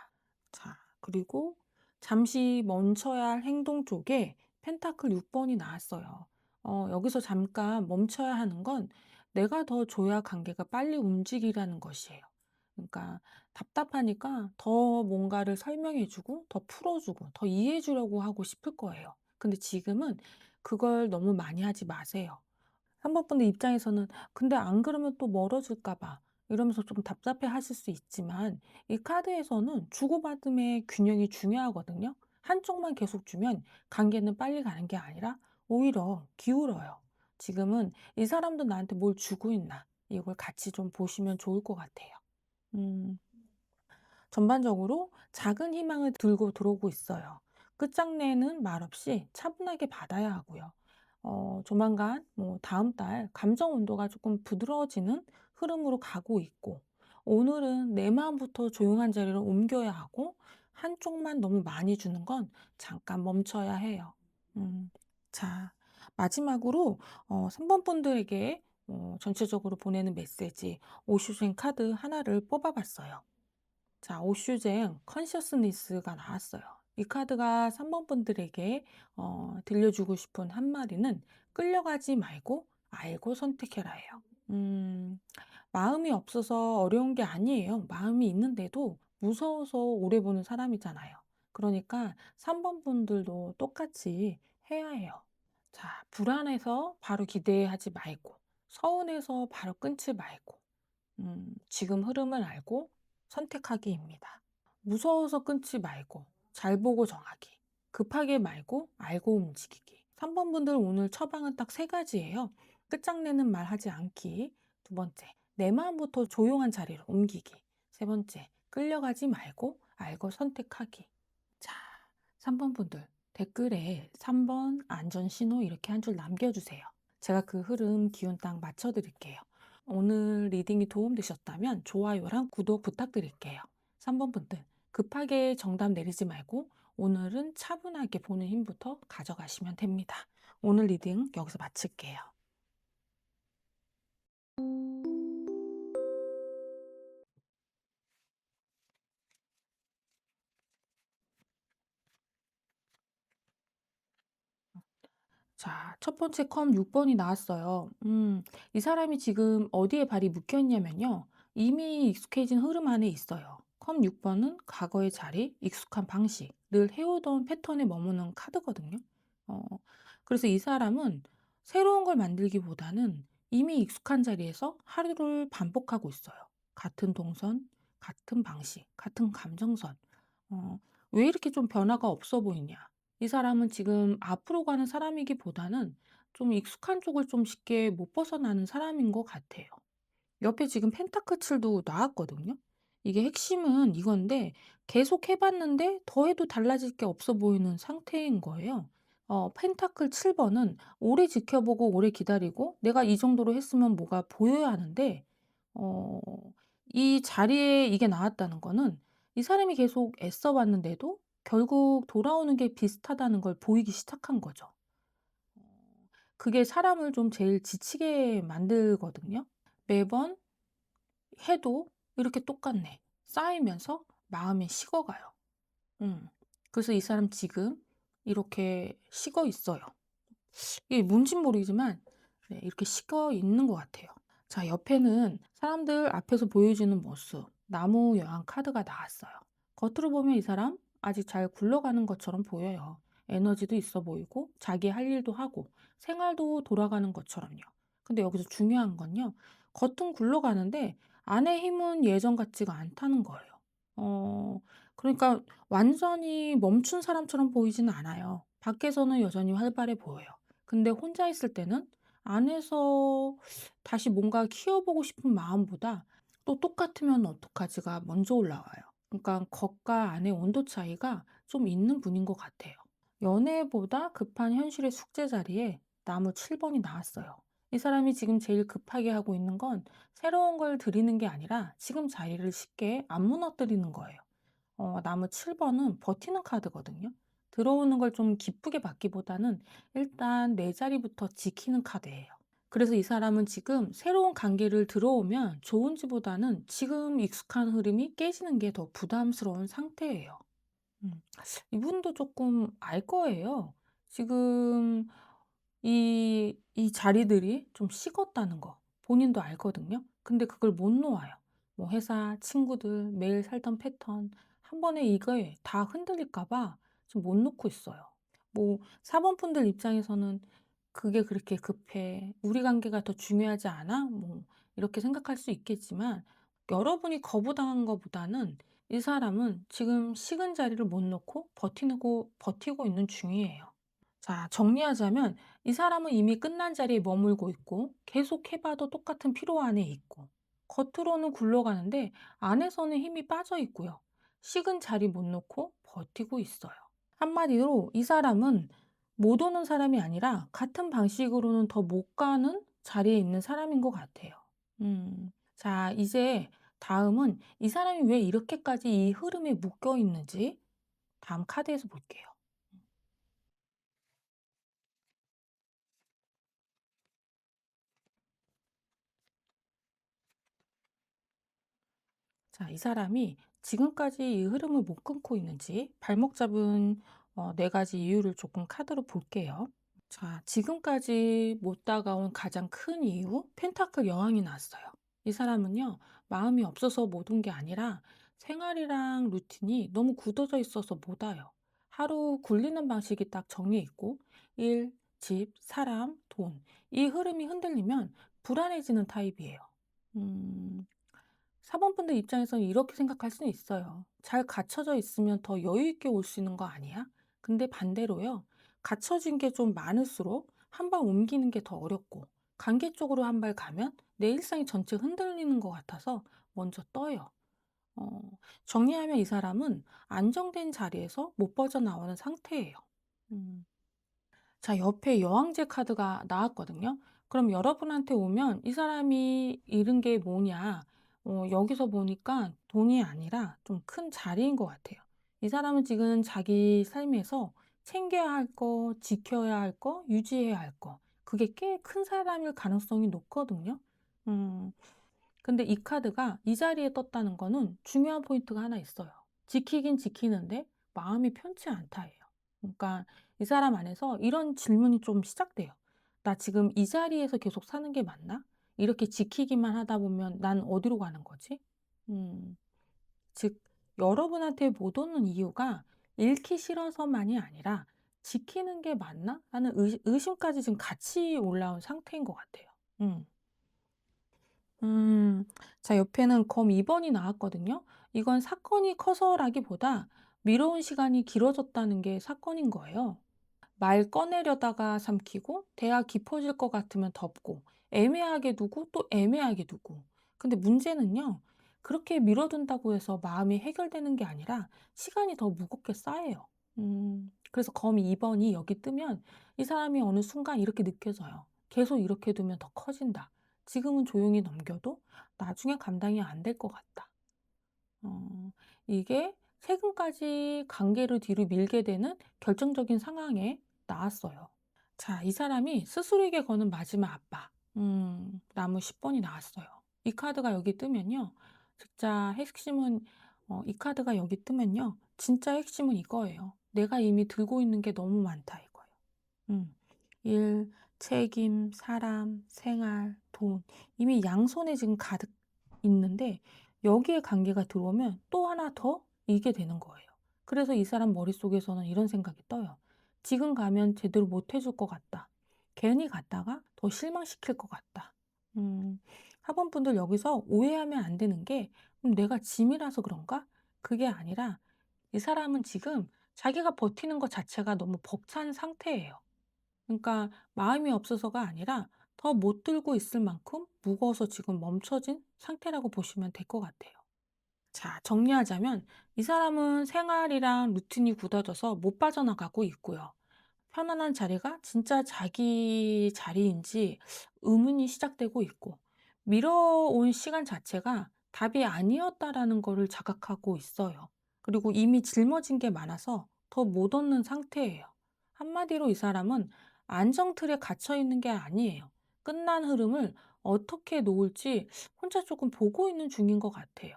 S1: 자, 그리고 잠시 멈춰야 할 행동 쪽에 펜타클 6 번이 나왔어요. 여기서 잠깐 멈춰야 하는 건 내가 더 줘야 관계가 빨리 움직이라는 것이에요. 그러니까 답답하니까 더 뭔가를 설명해 주고 더 풀어 주고 더 이해해 주려고 하고 싶을 거예요. 근데 지금은 그걸 너무 많이 하지 마세요. 한번분들 입장에서는 '근데 안 그러면 또 멀어질까 봐.' 이러면서 좀 답답해 하실 수 있지만 이 카드에서는 주고받음의 균형이 중요하거든요. 한쪽만 계속 주면 관계는 빨리 가는 게 아니라 오히려 기울어요. 지금은 '이 사람도 나한테 뭘 주고 있나.' 이걸 같이 좀 보시면 좋을 것 같아요. 음. 전반적으로 작은 희망을 들고 들어오고 있어요. 끝장내는 말없이 차분하게 받아야 하고요. 조만간 뭐 다음 달 감정 온도가 조금 부드러워지는 흐름으로 가고 있고 오늘은 내 마음부터 조용한 자리를 옮겨야 하고 한쪽만 너무 많이 주는 건 잠깐 멈춰야 해요. 음. 자, 마지막으로 3번 분들에게 전체적으로 보내는 메시지 오슈젠 카드 하나를 뽑아 봤어요. 자, 오슈젠 컨셔스니스가 나왔어요. 이 카드가 3번 분들에게 들려주고 싶은 한마디는 끌려가지 말고 알고 선택해라예요. 음, 마음이 없어서 어려운 게 아니에요. 마음이 있는데도 무서워서 오래 보는 사람이잖아요. 그러니까 3번 분들도 똑같이 해야 해요. 자, 불안해서 바로 기대하지 말고, 서운해서 바로 끊지 말고, 지금 흐름을 알고 선택하기입니다. 무서워서 끊지 말고 잘 보고 정하기. 급하게 말고 알고 움직이기. 3번 분들 오늘 처방은 딱 세 가지예요. 끝장내는 말 하지 않기. 두 번째, 내 마음부터 조용한 자리로 옮기기. 세 번째, 끌려가지 말고 알고 선택하기. 자, 3번 분들 댓글에 3번 안전신호 이렇게 한 줄 남겨주세요. 제가 그 흐름 기운 딱 맞춰드릴게요. 오늘 리딩이 도움되셨다면 좋아요랑 구독 부탁드릴게요. 3번 분들 급하게 정답 내리지 말고 오늘은 차분하게 보는 힘부터 가져가시면 됩니다. 오늘 리딩 여기서 마칠게요. 자, 첫 번째 컴 6번이 나왔어요. 이 사람이 지금 어디에 발이 묶여 있냐면요. 이미 익숙해진 흐름 안에 있어요. 컴 6번은 과거의 자리, 익숙한 방식, 늘 해오던 패턴에 머무는 카드거든요. 어, 그래서 이 사람은 새로운 걸 만들기보다는 이미 익숙한 자리에서 하루를 반복하고 있어요. 같은 동선, 같은 방식, 같은 감정선. 어, 왜 이렇게 좀 변화가 없어 보이냐? 이 사람은 지금 앞으로 가는 사람이기보다는 좀 익숙한 쪽을 좀 쉽게 못 벗어나는 사람인 것 같아요. 옆에 지금 펜타클칠도 나왔거든요. 이게 핵심은 이건데 계속 해봤는데 더 해도 달라질 게 없어 보이는 상태인 거예요. 펜타클 7번은 오래 지켜보고 오래 기다리고 내가 이 정도로 했으면 뭐가 보여야 하는데 어, 이 자리에 이게 나왔다는 거는 이 사람이 계속 애써 왔는데도 결국 돌아오는 게 비슷하다는 걸 보이기 시작한 거죠. 어, 그게 사람을 좀 제일 지치게 만들거든요. 매번 해도 이렇게 똑같네. 쌓이면서 마음이 식어가요. 음. 그래서 이 사람 지금 이렇게 식어 있어요. 이게 뭔진 모르지만 네, 이렇게 식어 있는 것 같아요. 자, 옆에는 사람들 앞에서 보여주는 모습, 나무 여왕 카드가 나왔어요. 겉으로 보면 이 사람 아직 잘 굴러가는 것처럼 보여요. 에너지도 있어 보이고, 자기 할 일도 하고, 생활도 돌아가는 것처럼요. 근데 여기서 중요한 건요, 겉은 굴러가는데 안의 힘은 예전 같지가 않다는 거예요. 어, 그러니까 완전히 멈춘 사람처럼 보이지는 않아요. 밖에서는 여전히 활발해 보여요. 근데 혼자 있을 때는 안에서 다시 뭔가 키워보고 싶은 마음보다 또 똑같으면 어떡하지가 먼저 올라와요. 그러니까 겉과 안의 온도 차이가 좀 있는 분인 것 같아요. 연애보다 급한 현실의 숙제 자리에 나무 7번이 나왔어요. 이 사람이 지금 제일 급하게 하고 있는 건 새로운 걸 드리는 게 아니라 지금 자리를 쉽게 안 무너뜨리는 거예요. 나무 7번은 버티는 카드거든요. 들어오는 걸 좀 기쁘게 받기보다는 일단 내 자리부터 지키는 카드예요. 그래서 이 사람은 지금 새로운 관계를 들어오면 좋은지보다는 지금 익숙한 흐름이 깨지는 게 더 부담스러운 상태예요. 음. 이분도 조금 알 거예요. 지금 이 자리들이 좀 식었다는 거 본인도 알거든요. 근데 그걸 못 놓아요. 뭐 회사, 친구들, 매일 살던 패턴 한 번에 이거에 다 흔들릴까 봐 지금 못 놓고 있어요. 뭐 4번 분들 입장에서는 '그게 그렇게 급해. 우리 관계가 더 중요하지 않아?' 뭐 이렇게 생각할 수 있겠지만 여러분이 거부당한 것보다는 이 사람은 지금 식은 자리를 못 놓고 버티고 있는 중이에요. 자, 정리하자면 이 사람은 이미 끝난 자리에 머물고 있고 계속 해봐도 똑같은 피로 안에 있고 겉으로는 굴러가는데 안에서는 힘이 빠져 있고요. 식은 자리 못 놓고 버티고 있어요. 한마디로 이 사람은 못 오는 사람이 아니라 같은 방식으로는 더 못 가는 자리에 있는 사람인 것 같아요. 자, 이제 다음은 이 사람이 왜 이렇게까지 이 흐름에 묶여 있는지 다음 카드에서 볼게요. 자, 이 사람이 지금까지 이 흐름을 못 끊고 있는지 발목 잡은 네 가지 이유를 조금 카드로 볼게요. 자, 지금까지 못 다가온 가장 큰 이유, 펜타클 여왕이 나왔어요. 이 사람은요, 마음이 없어서 못 온 게 아니라 생활이랑 루틴이 너무 굳어져 있어서 못 와요. 하루 굴리는 방식이 딱 정해 있고, 일, 집, 사람, 돈. 이 흐름이 흔들리면 불안해지는 타입이에요. 음, 사범분들 입장에서는 이렇게 생각할 수는 있어요. 잘 갖춰져 있으면 더 여유 있게 올 수 있는 거 아니야? 근데 반대로요. 갖춰진 게 좀 많을수록 한 발 옮기는 게 더 어렵고 관계 쪽으로 한 발 가면 내 일상이 전체 흔들리는 것 같아서 먼저 떠요. 어, 정리하면 이 사람은 안정된 자리에서 못 빠져나오는 상태예요. 음. 자, 옆에 여왕제 카드가 나왔거든요. 그럼 여러분한테 오면 이 사람이 잃은 게 뭐냐? 여기서 보니까 돈이 아니라 좀 큰 자리인 것 같아요. 이 사람은 지금 자기 삶에서 챙겨야 할 거, 지켜야 할 거, 유지해야 할 거. 그게 꽤 큰 사람일 가능성이 높거든요. 음, 근데 이 카드가 이 자리에 떴다는 거는 중요한 포인트가 하나 있어요. 지키긴 지키는데 마음이 편치 않다예요. 그러니까 이 사람 안에서 이런 질문이 좀 시작돼요. 나 지금 이 자리에서 계속 사는 게 맞나? 이렇게 지키기만 하다 보면 난 어디로 가는 거지? 음, 즉, 여러분한테 못 오는 이유가 잃기 싫어서만이 아니라 지키는 게 맞나? 라는 의심까지 지금 같이 올라온 상태인 것 같아요. 음. 음. 자, 옆에는 검 2 번이 나왔거든요. 이건 사건이 커서라기보다 미뤄온 시간이 길어졌다는 게 사건인 거예요. 말 꺼내려다가 삼키고 대화 깊어질 것 같으면 덮고 애매하게 두고 또 애매하게 두고. 근데 문제는요. 그렇게 미뤄둔다고 해서 마음이 해결되는 게 아니라 시간이 더 무겁게 쌓여요. 그래서 검 2 번이 여기 뜨면 이 사람이 어느 순간 이렇게 느껴져요. 계속 이렇게 두면 더 커진다. 지금은 조용히 넘겨도 나중에 감당이 안 될 것 같다. 어, 이게 최근까지 관계를 뒤로 밀게 되는 결정적인 상황에 나왔어요. 자, 이 사람이 스스로에게 거는 마지막 아빠. 나무 10번이 나왔어요. 이 카드가 여기 뜨면요. 진짜 핵심은, 이 카드가 여기 뜨면요. 진짜 핵심은 이거예요. 내가 이미 들고 있는 게 너무 많다 이거예요. 음. 일, 책임, 사람, 생활, 돈. 이미 양손에 지금 가득 있는데 여기에 관계가 들어오면 또 하나 더 이게 되는 거예요. 그래서 이 사람 머릿속에서는 이런 생각이 떠요. 지금 가면 제대로 못 해줄 것 같다. 괜히 갔다가 더 실망시킬 것 같다. 학원분들 여기서 오해하면 안 되는 게 내가 짐이라서 그런가? 그게 아니라 이 사람은 지금 자기가 버티는 것 자체가 너무 벅찬 상태예요. 그러니까 마음이 없어서가 아니라 더 못 들고 있을 만큼 무거워서 지금 멈춰진 상태라고 보시면 될 것 같아요. 자, 정리하자면 이 사람은 생활이랑 루틴이 굳어져서 못 빠져나가고 있고요. 편안한 자리가 진짜 자기 자리인지 의문이 시작되고 있고, 미뤄온 시간 자체가 답이 아니었다라는 거를 자각하고 있어요. 그리고 이미 짊어진 게 많아서 더 못 얻는 상태예요. 한마디로 이 사람은 안정 틀에 갇혀 있는 게 아니에요. 끝난 흐름을 어떻게 놓을지 혼자 조금 보고 있는 중인 것 같아요.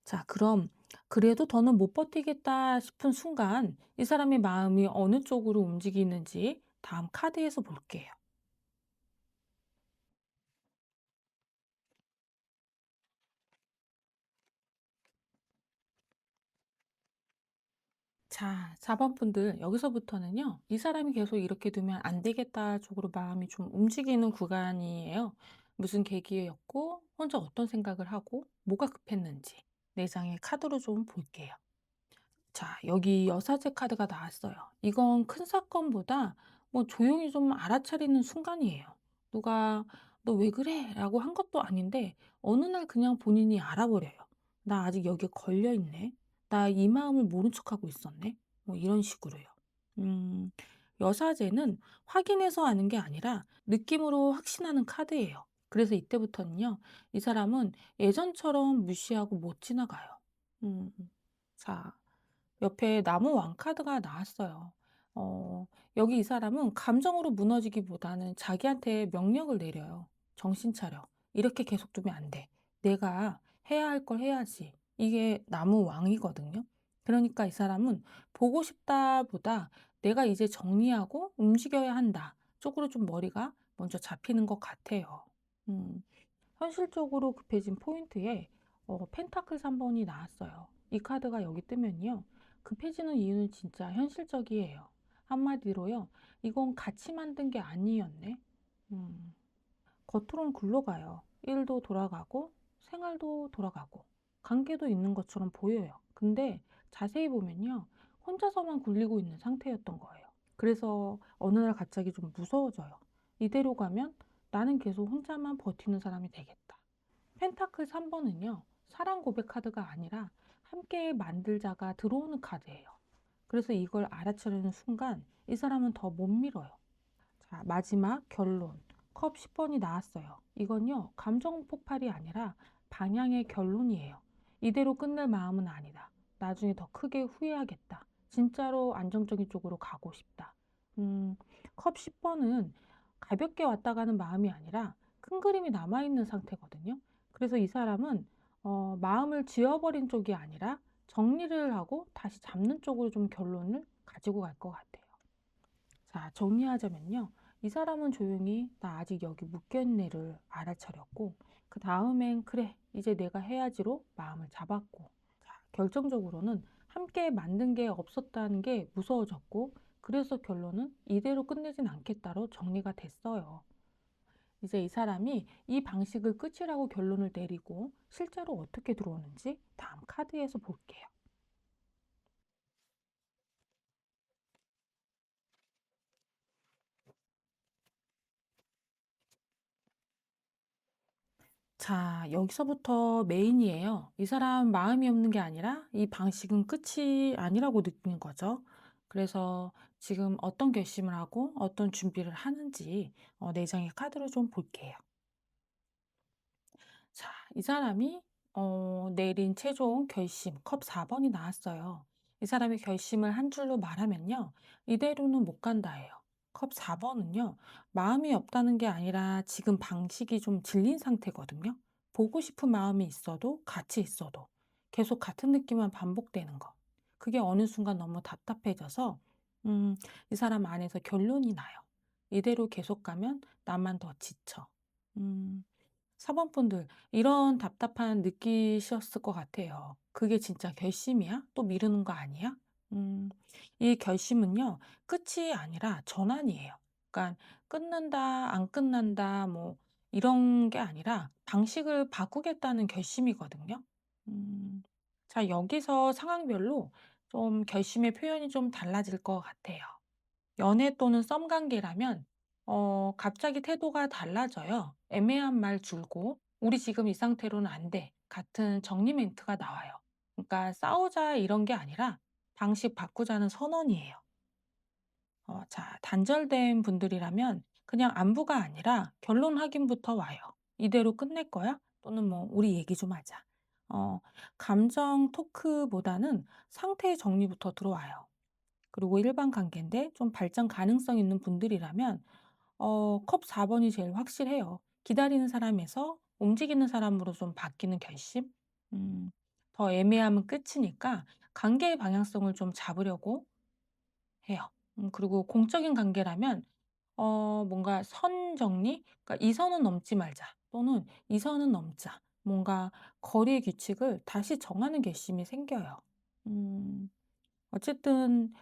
S1: 자, 그럼 그래도 더는 못 버티겠다 싶은 순간 이 사람의 마음이 어느 쪽으로 움직이는지 다음 카드에서 볼게요. 자, 4번 분들 여기서부터는요. 이 사람이 계속 이렇게 두면 안 되겠다 쪽으로 마음이 좀 움직이는 구간이에요. 무슨 계기였고 혼자 어떤 생각을 하고 뭐가 급했는지 내장의 카드로 좀 볼게요. 자, 여기 여사제 카드가 나왔어요. 이건 큰 사건보다 뭐 조용히 좀 알아차리는 순간이에요. 누가 "너 왜 그래?" 라고 한 것도 아닌데 어느 날 그냥 본인이 알아버려요. '나 아직 여기에 걸려 있네. 나 이 마음을 모른 척하고 있었네.' 뭐 이런 식으로요. 음. 여사제는 확인해서 아는 게 아니라 느낌으로 확신하는 카드예요. 그래서 이때부터는요, 이 사람은 예전처럼 무시하고 못 지나가요. 음. 자, 옆에 나무 왕카드가 나왔어요. 어, 여기 이 사람은 감정으로 무너지기보다는 자기한테 명령을 내려요. 정신 차려. 이렇게 계속 두면 안 돼. 내가 해야 할 걸 해야지. 이게 나무 왕이거든요. 그러니까 이 사람은 보고 싶다 보다 내가 이제 정리하고 움직여야 한다 쪽으로 좀 머리가 먼저 잡히는 것 같아요. 음. 현실적으로 급해진 포인트에 펜타클 3번이 나왔어요. 이 카드가 여기 뜨면요. 급해지는 이유는 진짜 현실적이에요. 한마디로요. 이건 같이 만든 게 아니었네. 음. 겉으론 굴러가요. 일도 돌아가고 생활도 돌아가고 관계도 있는 것처럼 보여요. 근데 자세히 보면요. 혼자서만 굴리고 있는 상태였던 거예요. 그래서 어느 날 갑자기 좀 무서워져요. 이대로 가면 나는 계속 혼자만 버티는 사람이 되겠다. 펜타클 3번은요. 사랑 고백 카드가 아니라 함께 만들자가 들어오는 카드예요. 그래서 이걸 알아채려는 순간 이 사람은 더 못 밀어요. 자, 마지막 결론. 컵 10번이 나왔어요. 이건요, 감정 폭발이 아니라 방향의 결론이에요. 이대로 끝낼 마음은 아니다. 나중에 더 크게 후회하겠다. 진짜로 안정적인 쪽으로 가고 싶다. 음, 컵 10번은 가볍게 왔다 가는 마음이 아니라 큰 그림이 남아있는 상태거든요. 그래서 이 사람은 마음을 지워버린 쪽이 아니라 정리를 하고 다시 잡는 쪽으로 좀 결론을 가지고 갈 것 같아요. 자, 정리하자면요. 이 사람은 조용히 나 아직 여기 묶여있네를 알아차렸고, 그 다음엔 그래, 이제 내가 해야지로 마음을 잡았고, 자, 결정적으로는 함께 만든 게 없었다는 게 무서워졌고, 그래서 결론은 이대로 끝내진 않겠다로 정리가 됐어요. 이제 이 사람이 이 방식을 끝이라고 결론을 내리고 실제로 어떻게 들어오는지 다음 카드에서 볼게요. 자, 여기서부터 메인이에요. 이 사람 마음이 없는 게 아니라 이 방식은 끝이 아니라고 느끼는 거죠. 그래서 지금 어떤 결심을 하고 어떤 준비를 하는지 4장의 카드로 좀 볼게요. 자, 이 사람이 내린 최종 결심 컵 4번이 나왔어요. 이 사람이 결심을 한 줄로 말하면요. 이대로는 못 간다예요. 컵 4번은요. 마음이 없다는 게 아니라 지금 방식이 좀 질린 상태거든요. 보고 싶은 마음이 있어도 같이 있어도 계속 같은 느낌만 반복되는 거. 그게 어느 순간 너무 답답해져서 이 사람 안에서 결론이 나요. 이대로 계속 가면 나만 더 지쳐. 음. 사번분들 이런 답답함 느끼셨을 것 같아요. 그게 진짜 결심이야? 또 미루는 거 아니야? 음, 이 결심은요, 끝이 아니라 전환이에요. 그러니까 끝난다, 안 끝난다, 뭐 이런 게 아니라 방식을 바꾸겠다는 결심이거든요. 음, 자, 여기서 상황별로 좀 결심의 표현이 좀 달라질 것 같아요. 연애 또는 썸 관계라면 갑자기 태도가 달라져요. 애매한 말 줄고 "우리 지금 이 상태로는 안 돼." 같은 정리 멘트가 나와요. 그러니까 싸우자 이런 게 아니라 방식 바꾸자는 선언이에요. 자, 단절된 분들이라면 그냥 안부가 아니라 결론 확인부터 와요. "이대로 끝낼 거야?" 또는 뭐 "우리 얘기 좀 하자." 어 감정 토크보다는 상태 정리부터 들어와요. 그리고 일반 관계인데 좀 발전 가능성 있는 분들이라면 컵 4 번이 제일 확실해요. 기다리는 사람에서 움직이는 사람으로 좀 바뀌는 결심? 음. 더 애매하면 끝이니까 관계의 방향성을 좀 잡으려고 해요. 그리고 공적인 관계라면 뭔가 선 정리? 그러니까 '이 선은 넘지 말자.' 또는 '이 선은 넘자.' 뭔가 거리의 규칙을 다시 정하는 결심이 생겨요. 음. 어쨌든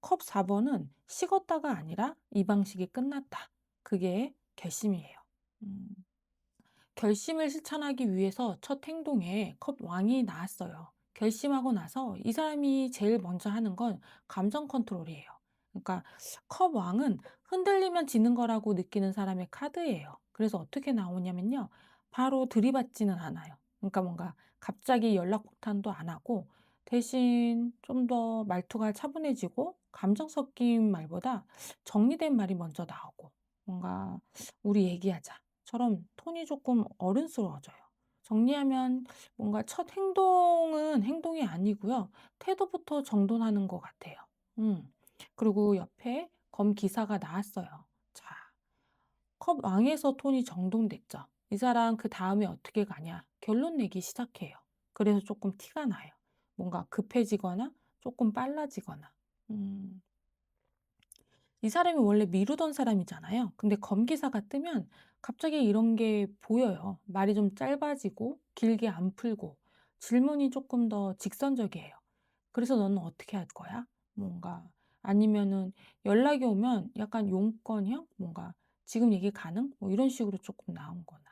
S1: 컵 4 번은 식었다가 아니라 '이 방식이 끝났다.' 그게 결심이에요. 음. 결심을 실천하기 위해서 첫 행동에 컵 왕이 나왔어요. 결심하고 나서 이 사람이 제일 먼저 하는 건 감정 컨트롤이에요. 그러니까 컵 왕은 흔들리면 지는 거라고 느끼는 사람의 카드예요. 그래서 어떻게 나오냐면요. 바로 들이받지는 않아요. 그러니까 뭔가 갑자기 연락 폭탄도 안 하고 대신 좀 더 말투가 차분해지고 감정 섞인 말보다 정리된 말이 먼저 나오고 뭔가 "우리 얘기하자." 처럼 톤이 조금 어른스러워져요. 정리하면 뭔가 첫 행동은 행동이 아니고요. 태도부터 정돈하는 것 같아요. 음. 그리고 옆에 검 기사가 나왔어요. 자, 컵 왕에서 톤이 정돈됐죠. 이 사람 그다음에 어떻게 가냐? 결론 내기 시작해요. 그래서 조금 티가 나요. 뭔가 급해지거나 조금 빨라지거나. 음. 이 사람이 원래 미루던 사람이잖아요. 근데 검기사가 뜨면 갑자기 이런 게 보여요. 말이 좀 짧아지고 길게 안 풀고 질문이 조금 더 직선적이에요. "그래서 너는 어떻게 할 거야?" 뭔가 아니면은 연락이 오면 약간 용건형 뭔가 "지금 얘기 가능?" 뭐 이런 식으로 조금 나온 거나.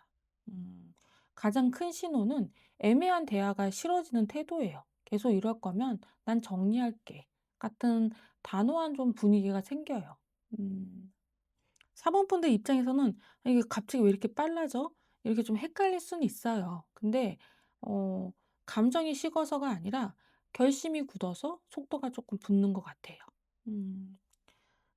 S1: 음. 가장 큰 신호는 애매한 대화가 싫어지는 태도예요. "계속 이럴 거면 난 정리할게." 같은 단호한 좀 분위기가 생겨요. 음. 사모분들 입장에서는 '아 이게 갑자기 왜 이렇게 빨라져?' 이렇게 좀 헷갈릴 수는 있어요. 근데 어 감정이 식어서가 아니라 결심이 굳어서 속도가 조금 붙는 것 같아요. 음.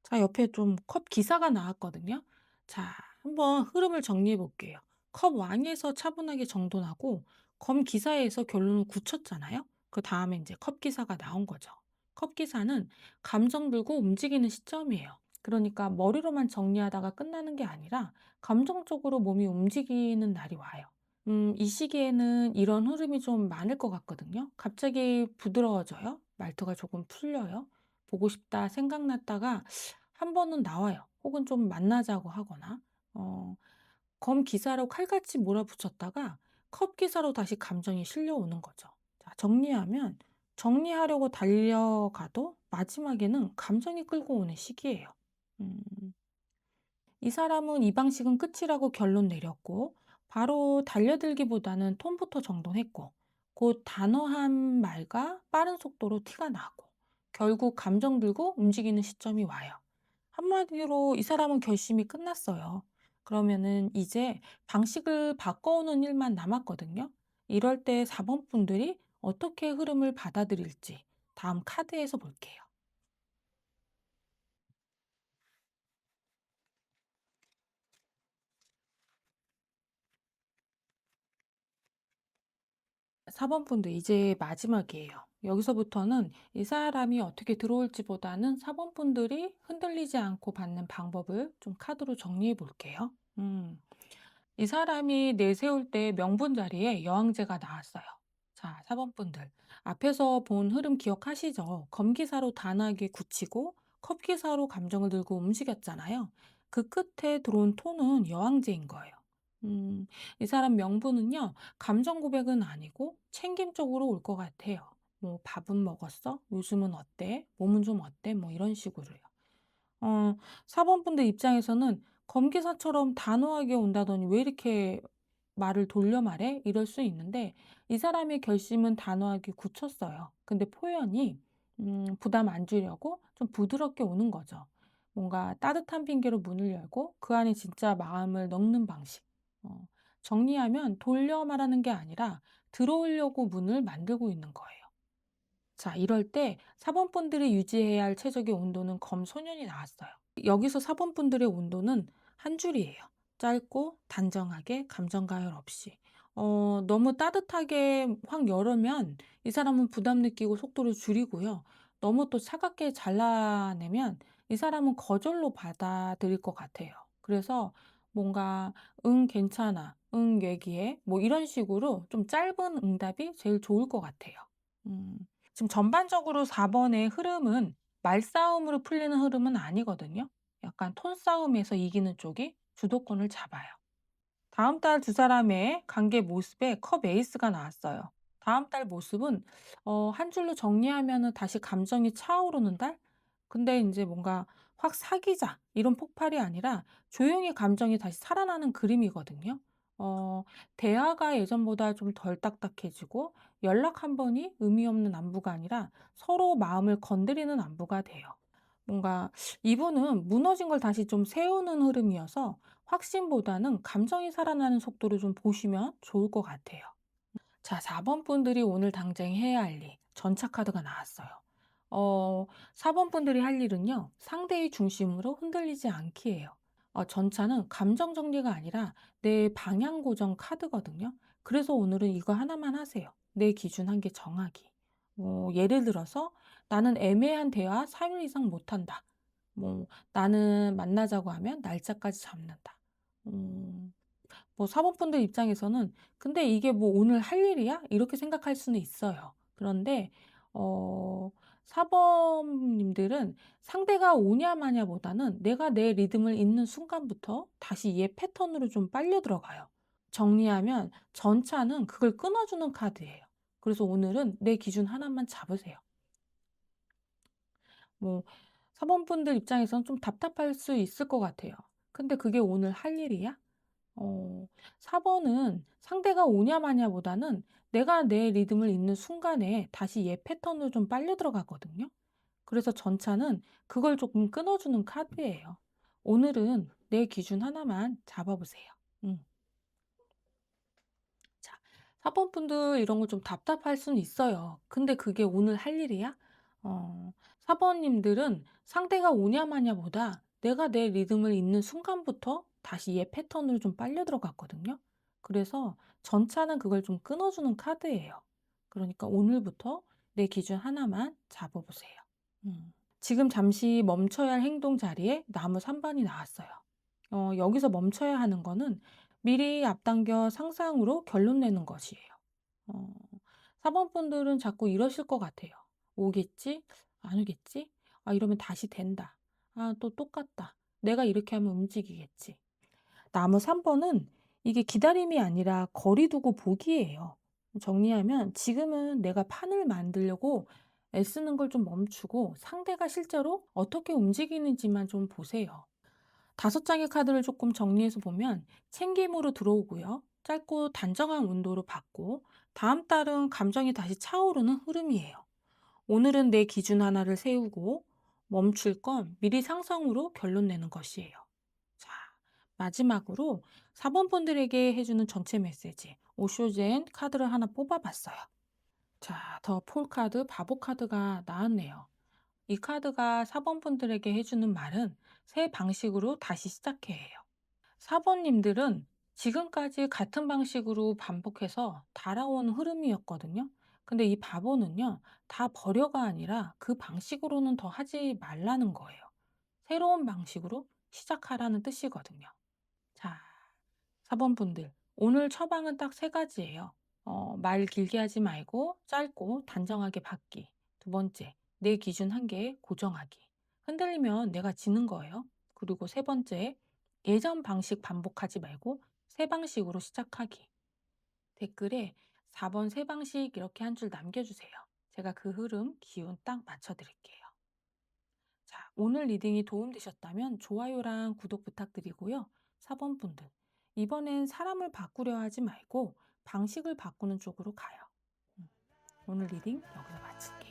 S1: 자, 옆에 좀 컵 기사가 나왔거든요. 자, 한번 흐름을 정리해 볼게요. 컵 왕에서 차분하게 정돈하고 검 기사에서 결론을 굳혔잖아요. 그다음에 이제 컵 기사가 나온 거죠. 컵 기사는 감정 들고 움직이는 시점이에요. 그러니까 머리로만 정리하다가 끝나는 게 아니라 감정적으로 몸이 움직이는 날이 와요. 이 시기에는 이런 흐름이 좀 많을 것 같거든요. 갑자기 부드러워져요. 말투가 조금 풀려요. 보고 싶다 생각났다가 한 번은 나와요. 혹은 좀 만나자고 하거나 어 검 기사로 칼같이 몰아붙였다가 컵 기사로 다시 감정이 실려오는 거죠. 자, 정리하면 정리하려고 달려가도 마지막에는 감정이 끌고 오는 시기예요. 음. 이 사람은 이 방식은 끝이라고 결론 내렸고, 바로 달려들기보다는 톤부터 정돈했고, 곧 단호한 말과 빠른 속도로 티가 나고, 결국 감정 들고 움직이는 시점이 와요. 한마디로 이 사람은 결심이 끝났어요. 그러면은 이제 방식을 바꿔오는 일만 남았거든요. 이럴 때 4번 분들이 어떻게 흐름을 받아들일지 다음 카드에서 볼게요. 4번 분도 이제 마지막이에요. 여기서부터는 이 사람이 어떻게 들어올지보다는 4번 분들이 흔들리지 않고 받는 방법을 좀 카드로 정리해 볼게요. 이 사람이 내세울 때 명분 자리에 여왕제가 나왔어요. 자, 4번 분들. 앞에서 본 흐름 기억하시죠? 검기사로 단호하게 굳히고 컵기사로 감정을 들고 움직였잖아요. 그 끝에 들어온 톤은 여왕제인 거예요. 이 사람 명분은요, 감정 고백은 아니고 챙김 쪽으로 올 것 같아요. 뭐, 밥은 먹었어? 요즘은 어때? 몸은 좀 어때? 뭐, 이런 식으로요. 어 사범분들 입장에서는 검기사처럼 단호하게 온다더니 "왜 이렇게 말을 돌려 말해?" 이럴 수 있는데 이 사람의 결심은 단호하게 굳혔어요. 근데 표현이 부담 안 주려고 좀 부드럽게 오는 거죠. 뭔가 따뜻한 핑계로 문을 열고 그 안에 진짜 마음을 넣는 방식. 어 정리하면 돌려 말하는 게 아니라 들어오려고 문을 만들고 있는 거예요. 자, 이럴 때 사범분들이 유지해야 할 최적의 온도는 검소년이 나왔어요. 여기서 사범분들의 온도는 한 줄이에요. 짧고 단정하게 감정 가열 없이. 너무 따뜻하게 확 열으면 이 사람은 부담 느끼고 속도를 줄이고요. 너무 또 차갑게 잘라내면 이 사람은 거절로 받아들일 것 같아요. 그래서 뭔가 "응, 괜찮아. 응, 얘기해." 뭐 이런 식으로 좀 짧은 응답이 제일 좋을 것 같아요. 음. 지금 전반적으로 4 번의 흐름은 말싸움으로 풀리는 흐름은 아니거든요. 약간 톤 싸움에서 이기는 쪽이 주도권을 잡아요. 다음 달 두 사람의 관계 모습에 컵 에이스가 나왔어요. 다음 달 모습은 한 줄로 정리하면은 다시 감정이 차오르는 달? 근데 인제 뭔가 '확 사귀자.' 이런 폭발이 아니라 조용히 감정이 다시 살아나는 그림이거든요. 어 대화가 예전보다 좀 덜 딱딱해지고 연락 한 번이 의미 없는 안부가 아니라 서로 마음을 건드리는 안부가 돼요. 뭔가 이분은 무너진 걸 다시 좀 세우는 흐름이어서 확신보다는 감정이 살아나는 속도를 좀 보시면 좋을 것 같아요. 자, 4번 분들이 오늘 당장 해야 할 일, 전차 카드가 나왔어요. 4번 분들이 할 일은요, 상대의 중심으로 흔들리지 않기예요. 전차는 감정 정리가 아니라 내 방향 고정 카드거든요. 그래서 오늘은 이거 하나만 하세요. 내 기준 한계 정하기. 뭐 예를 들어서 나는 애매한 대화 3일 이상 못 한다. 뭐 나는 만나자고 하면 날짜까지 잡는다. 음. 뭐 사모분들 입장에서는 '근데 이게 뭐 오늘 할 일이야?' 이렇게 생각할 수는 있어요. 그런데 어 사범님들은 상대가 오냐 마냐보다는 내가 내 리듬을 잇는 순간부터 다시 얘 패턴으로 좀 빨려 들어가요. 정리하면 전차는 그걸 끊어 주는 카드예요. 그래서 오늘은 내 기준 하나만 잡으세요. 뭐 사범분들 입장에서는 좀 답답할 수 있을 것 같아요. '근데 그게 오늘 할 일이야?' 어 4 번은 상대가 오냐 마냐보다는 내가 내 리듬을 잇는 순간에 다시 얘 패턴으로 좀 빨려 들어가거든요. 그래서 전차는 그걸 조금 끊어 주는 카드예요. 오늘은 내 기준 하나만 잡아 보세요. 음. 자, 사번분들 이런 거 좀 답답할 수는 있어요. 근데 그게 오늘 할 일이야? 사번님들은 상대가 오냐 마냐보다 내가 내 리듬을 잇는 순간부터 다시 얘 패턴으로 좀 빨려 들어갔거든요. 그래서 전차는 그걸 좀 끊어주는 카드예요. 그러니까 오늘부터 내 기준 하나만 잡아보세요. 음. 지금 잠시 멈춰야 할 행동 자리에 나무 3번이 나왔어요. 여기서 멈춰야 하는 거는 미리 앞당겨 상상으로 결론 내는 것이에요. 어, 4번 분들은 자꾸 이러실 것 같아요. 오겠지? 안 오겠지? 아, 이러면 다시 된다. 아, 또 똑같다. 내가 이렇게 하면 움직이겠지. 나무 3번은 이게 기다림이 아니라 거리 두고 보기예요. 정리하면 지금은 내가 판을 만들려고 애쓰는 걸 좀 멈추고 상대가 실제로 어떻게 움직이는지만 좀 보세요. 5장의 카드를 조금 정리해서 보면 챙김으로 들어오고요. 짧고 단정한 온도로 받고 다음 달은 감정이 다시 차오르는 흐름이에요. 오늘은 내 기준 하나를 세우고 멈출 건 미리 상상으로 결론 내는 것이에요. 자, 마지막으로 4번 분들에게 해주는 전체 메시지 오쇼젠 카드를 하나 뽑아봤어요. 자, 더 폴 카드, 바보 카드가 나왔네요. 이 카드가 4번 분들에게 해주는 말은 새 방식으로 다시 시작해요. 4번님들은 지금까지 같은 방식으로 반복해서 달아온 흐름이었거든요. 근데 이 바보는요, 다 버려가 아니라 그 방식으로는 더 하지 말라는 거예요. 새로운 방식으로 시작하라는 뜻이거든요. 자, 4번 분들. 오늘 처방은 딱 세 가지예요. 말 길게 하지 말고 짧고 단정하게 받기. 두 번째, 내 기준 한계에 고정하기. 흔들리면 내가 지는 거예요. 그리고 세 번째, 예전 방식 반복하지 말고 새 방식으로 시작하기. 댓글에 4번 새 방식 이렇게 한 줄 남겨주세요. 제가 그 흐름, 기운 딱 맞춰드릴게요. 자, 오늘 리딩이 도움되셨다면 좋아요랑 구독 부탁드리고요. 4번 분들, 이번엔 사람을 바꾸려 하지 말고 방식을 바꾸는 쪽으로 가요. 오늘 리딩 여기서 마칠게요.